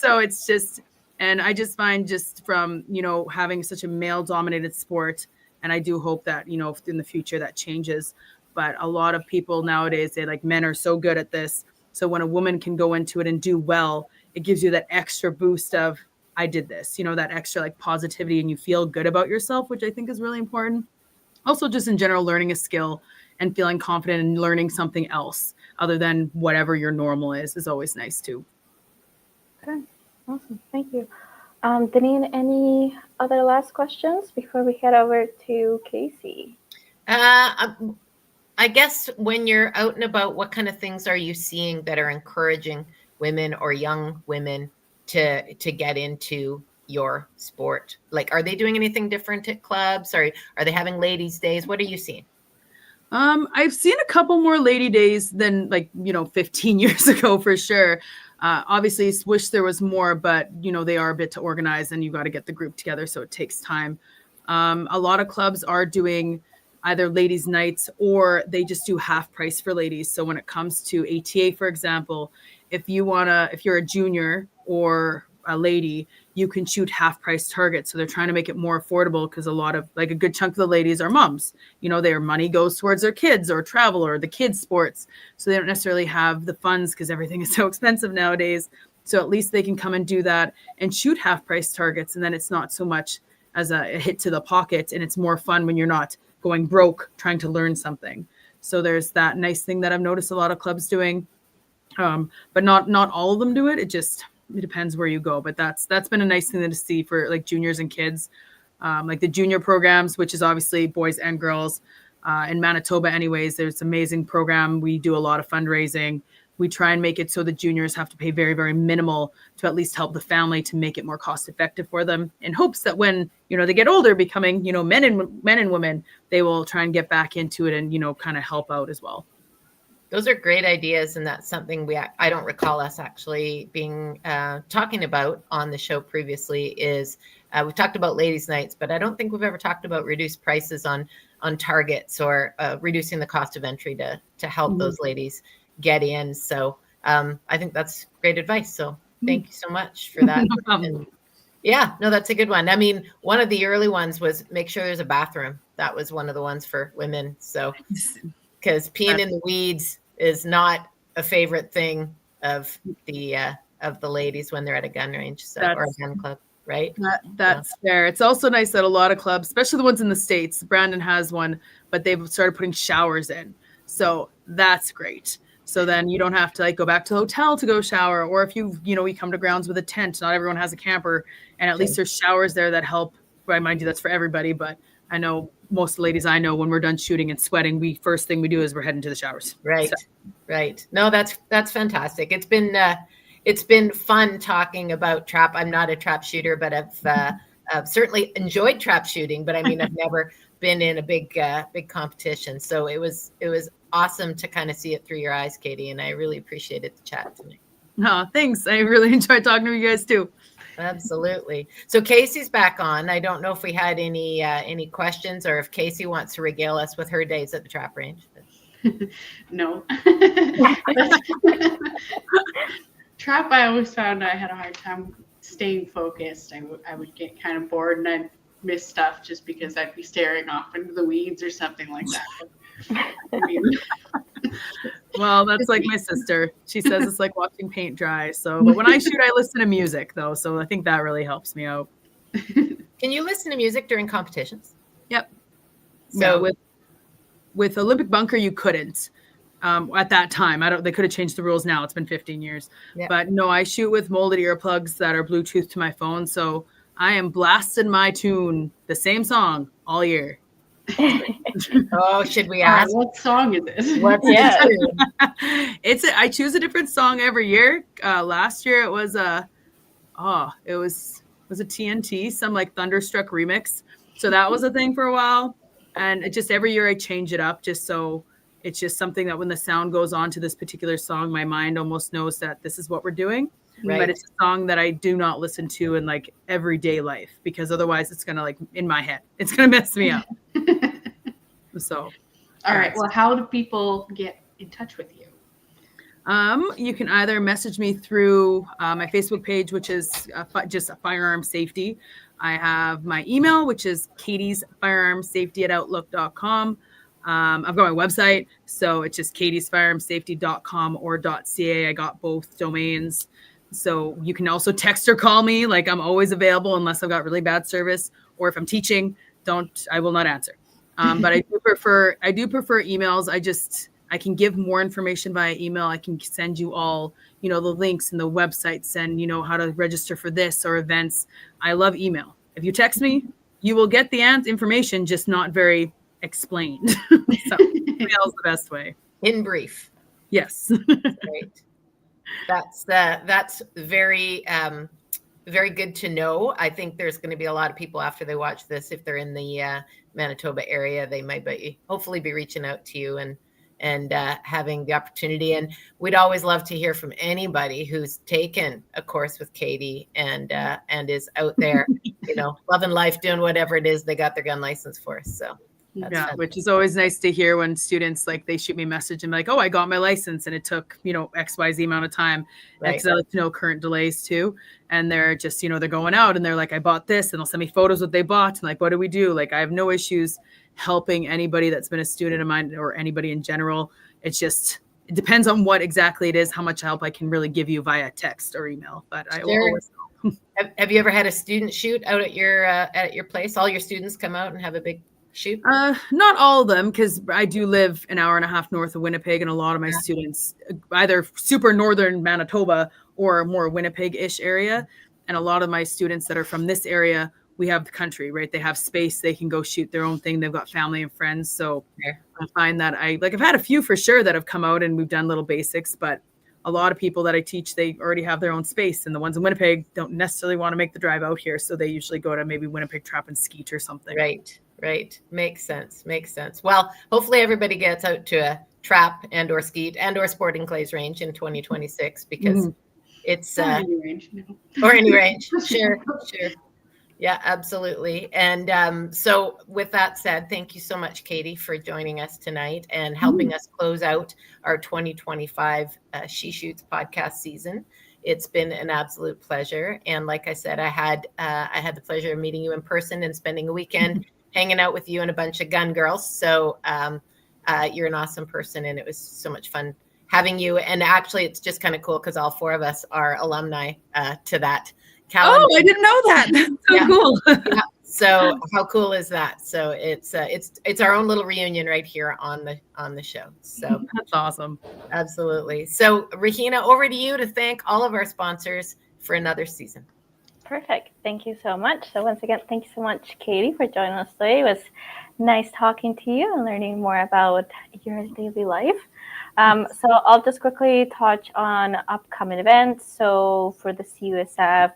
So it's just. And I just find just from, having such a male dominated sport, and I do hope that, in the future that changes. But a lot of people nowadays, they like, men are so good at this. So when a woman can go into it and do well, it gives you that extra boost of, I did this, that extra like positivity, and you feel good about yourself, which I think is really important. Also, just in general, learning a skill and feeling confident in learning something else other than whatever your normal is always nice too. Okay. Awesome. Thank you. Deneen, any other last questions before we head over to Casey? I guess when you're out and about, what kind of things are you seeing that are encouraging women or young women to get into your sport? Like, are they doing anything different at clubs? Or are they having ladies' days? What are you seeing? I've seen a couple more lady days than 15 years ago for sure. Obviously, wish there was more, but they are a bit to organize, and you got to get the group together, so it takes time. A lot of clubs are doing either ladies' nights, or they just do half price for ladies. So when it comes to ATA, for example, if you're a junior or a lady, you can shoot half price targets. So they're trying to make it more affordable, because a good chunk of the ladies are moms. Their money goes towards their kids or travel or the kids' sports. So they don't necessarily have the funds because everything is so expensive nowadays. So at least they can come and do that and shoot half price targets. And then it's not so much as a hit to the pocket, and it's more fun when you're not going broke trying to learn something. So there's that nice thing that I've noticed a lot of clubs doing, but not all of them do it. It depends where you go, but that's been a nice thing to see for like juniors and kids, like the junior programs, which is obviously boys and girls. in Manitoba anyways. There's an amazing program. We do a lot of fundraising. We try and make it so the juniors have to pay very, very minimal to at least help the family to make it more cost effective for them, in hopes that when, they get older, becoming, men and women, they will try and get back into it and, kind of help out as well. Those are great ideas. And that's something I don't recall us actually being talking about on the show previously is we've talked about ladies' nights, but I don't think we've ever talked about reduced prices on targets or reducing the cost of entry to help those ladies get in. So I think that's great advice. So thank you so much for that. And yeah, no, that's a good one. I mean, one of the early ones was make sure there's a bathroom. That was one of the ones for women. So because peeing in the weeds is not a favorite thing of the ladies when they're at a gun range, or a gun club, right? That's fair. It's also nice that a lot of clubs, especially the ones in the States, Brandon has one, but they've started putting showers in. So that's great. So then you don't have to go back to the hotel to go shower, or if you come to grounds with a tent, not everyone has a camper, and at least there's showers there that help. Well, mind you, that's for everybody, but I know most of the ladies I know, when we're done shooting and sweating, first thing we do is we're heading to the showers. Right. So. Right. No, that's fantastic. It's been fun talking about trap. I'm not a trap shooter, but I've certainly enjoyed trap shooting, but I mean, I've never been in a big competition. So it was awesome to kind of see it through your eyes, Katie. And I really appreciated the chat tonight. Oh, thanks. I really enjoyed talking to you guys too. Absolutely. So Casey's back on. I don't know if we had any questions, or if Casey wants to regale us with her days at the trap range. No. Trap, I always found I had a hard time staying focused. I would get kind of bored and I'd miss stuff just because I'd be staring off into the weeds or something like that. Well, that's like my sister. She says it's like watching paint dry. So, but when I shoot, I listen to music though. So I think that really helps me out. Can you listen to music during competitions? Yep. So yeah, with Olympic Bunker, you couldn't at that time. They could have changed the rules now. It's been 15 years. Yep. But no, I shoot with molded earplugs that are Bluetooth to my phone. So I am blasting my tune, the same song all year. Oh, should we ask what song is this? What's I choose a different song every year. Last year it was a TNT, some like Thunderstruck remix. So that was a thing for a while, and it just every year I change it up just so it's just something that when the sound goes on to this particular song, my mind almost knows that this is what we're doing. Right. But it's a song that I do not listen to in like everyday life, because otherwise it's gonna in my head, it's gonna mess me up. So, all right. Well, how do people get in touch with you? You can either message me through my Facebook page, which is just a firearm safety. I have my email, which is katiesfirearmsafety@outlook.com. I've got my website, so it's just katiesfirearmsafety.com or .ca. I got both domains. So you can also text or call me. Like, I'm always available unless I've got really bad service, or if I'm teaching, I will not answer. But I do prefer emails. I can give more information via email. I can send you all, the links and the websites and, how to register for this or events. I love email. If you text me, you will get the information, just not very explained. So email is the best way. In brief. Yes. Great. That's very, very good to know. I think there's going to be a lot of people after they watch this, if they're in the Manitoba area, they might hopefully be reaching out to you and having the opportunity. And we'd always love to hear from anybody who's taken a course with Katie and is out there, loving life, doing whatever it is they got their gun license for. So yeah, which is always nice to hear when students they shoot me a message and be like, oh, I got my license and it took, XYZ amount of time. Right. Because I like to know current delays too. And they're just, they're going out and they're like, I bought this, and they'll send me photos of what they bought. And like, what do we do? Like, I have no issues helping anybody that's been a student of mine or anybody in general. It depends on what exactly it is, how much help I can really give you via text or email. But I will always know. Have you ever had a student shoot out at your place? All your students come out and have a big shoot? Not all of them, because I do live an hour and a half north of Winnipeg, and a lot of my students either super northern Manitoba or more Winnipeg-ish area. And a lot of my students that are from this area we have the country, right? They have space. They can go shoot their own thing. They've got family and friends. So Yeah. I find that I've had a few for sure that have come out and we've done little basics, but a lot of people that I teach, they already have their own space. And the ones in Winnipeg don't necessarily want to make the drive out here. So they usually go to maybe Winnipeg Trap and Skeet or something. Right. Makes sense. Well, hopefully everybody gets out to a trap and or skeet and or sporting clays range in 2026 because it's Or any range, or any range. Sure. Yeah, absolutely. And so with that said, thank you so much, Katie, for joining us tonight and helping us close out our 2025 She Shoots podcast season. It's been an absolute pleasure. And like I said, I had the pleasure of meeting you in person and spending a weekend hanging out with you and a bunch of gun girls. So you're an awesome person, and it was so much fun having you. And actually, it's just kind of cool because all four of us are alumni to that calendar. Oh, I didn't know that. That's so cool. Yeah. So how cool is that? So it's our own little reunion right here on the show. So that's awesome. Absolutely. So Rahina, over to you to thank all of our sponsors for another season. Perfect. Thank you so much. So once again, thank you so much, Katie, for joining us today. It was nice talking to you and learning more about your daily life. So I'll just quickly touch on upcoming events. So for the CUSF,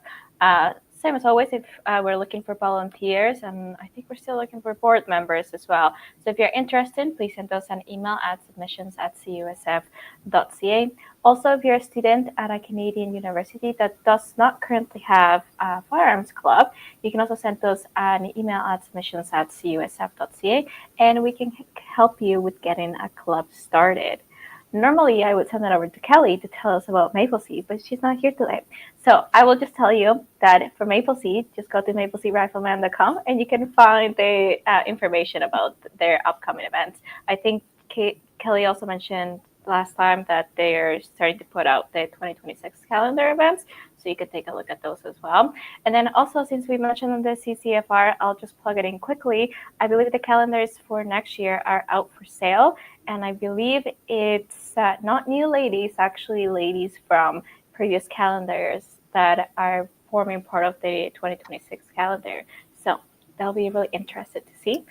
same as always, if we're looking for volunteers, and I think we're still looking for board members as well. So if you're interested, please send us an email at submissions@cusf.ca. Also, if you're a student at a Canadian university that does not currently have a firearms club, you can also send us an email at submissions@cusf.ca, and we can help you with getting a club started. Normally, I would send it over to Kelly to tell us about Maple Seed, but she's not here today. So I will just tell you that for Maple Seed, just go to mapleseedrifleman.com and you can find the information about their upcoming events. I think Kelly also mentioned last time that they're starting to put out the 2026 calendar events, so you can take a look at those as well. And then also, since we mentioned the CCFR, I'll just plug it in quickly. I believe the calendars for next year are out for sale, and I believe it's not new ladies, actually ladies from previous calendars that are forming part of the 2026 calendar. So that'll be really interested to see.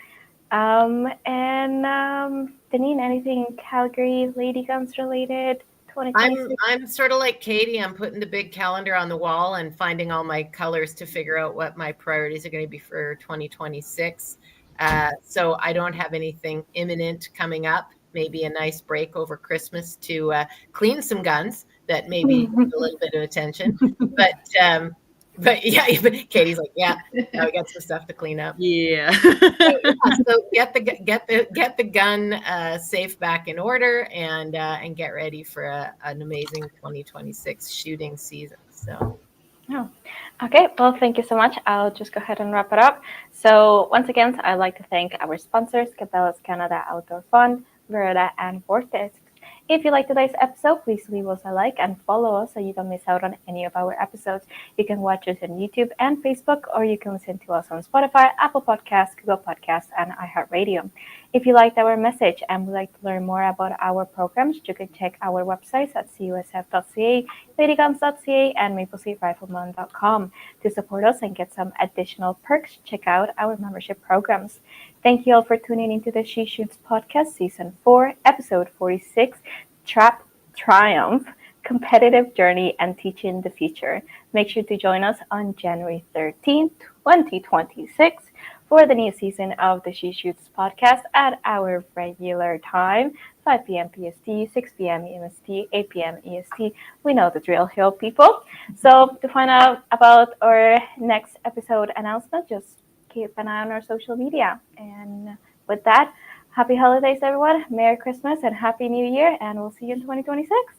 Deneen, anything Calgary Lady Guns related? I'm sort of like Katie. I'm putting the big calendar on the wall and finding all my colors to figure out what my priorities are going to be for 2026. So I don't have anything imminent coming up. Maybe a nice break over Christmas to clean some guns that maybe need a little bit of attention. But yeah, Katie's like, yeah, we got some stuff to clean up. Yeah. So get the gun safe back in order and get ready for an amazing 2026 shooting season. So. Oh, okay. Well, thank you so much. I'll just go ahead and wrap it up. So once again, I'd like to thank our sponsors, Cabela's Canada Outdoor Fund, Verda, and Vortex. If you like today's episode, please leave us a like and follow us so you don't miss out on any of our episodes. You can watch us on YouTube and Facebook, or you can listen to us on Spotify, Apple Podcasts, Google Podcasts, and iHeartRadio. If you liked our message and would like to learn more about our programs, you can check our websites at cusf.ca, ladyguns.ca, and mapleseedrifleman.com. To support us and get some additional perks, check out our membership programs. Thank you all for tuning into the She Shoots podcast, Season 4, Episode 46, Trap Triumph, Competitive Journey and Teaching the Future. Make sure to join us on January 13th, 2026 for the new season of the She Shoots podcast at our regular time, 5 p.m. PST, 6 p.m. EMST, 8 p.m. EST. We know the drill here, people. So to find out about our next episode announcement, just keep an eye on our social media. And with that, happy holidays, everyone. Merry Christmas and Happy New Year. And we'll see you in 2026.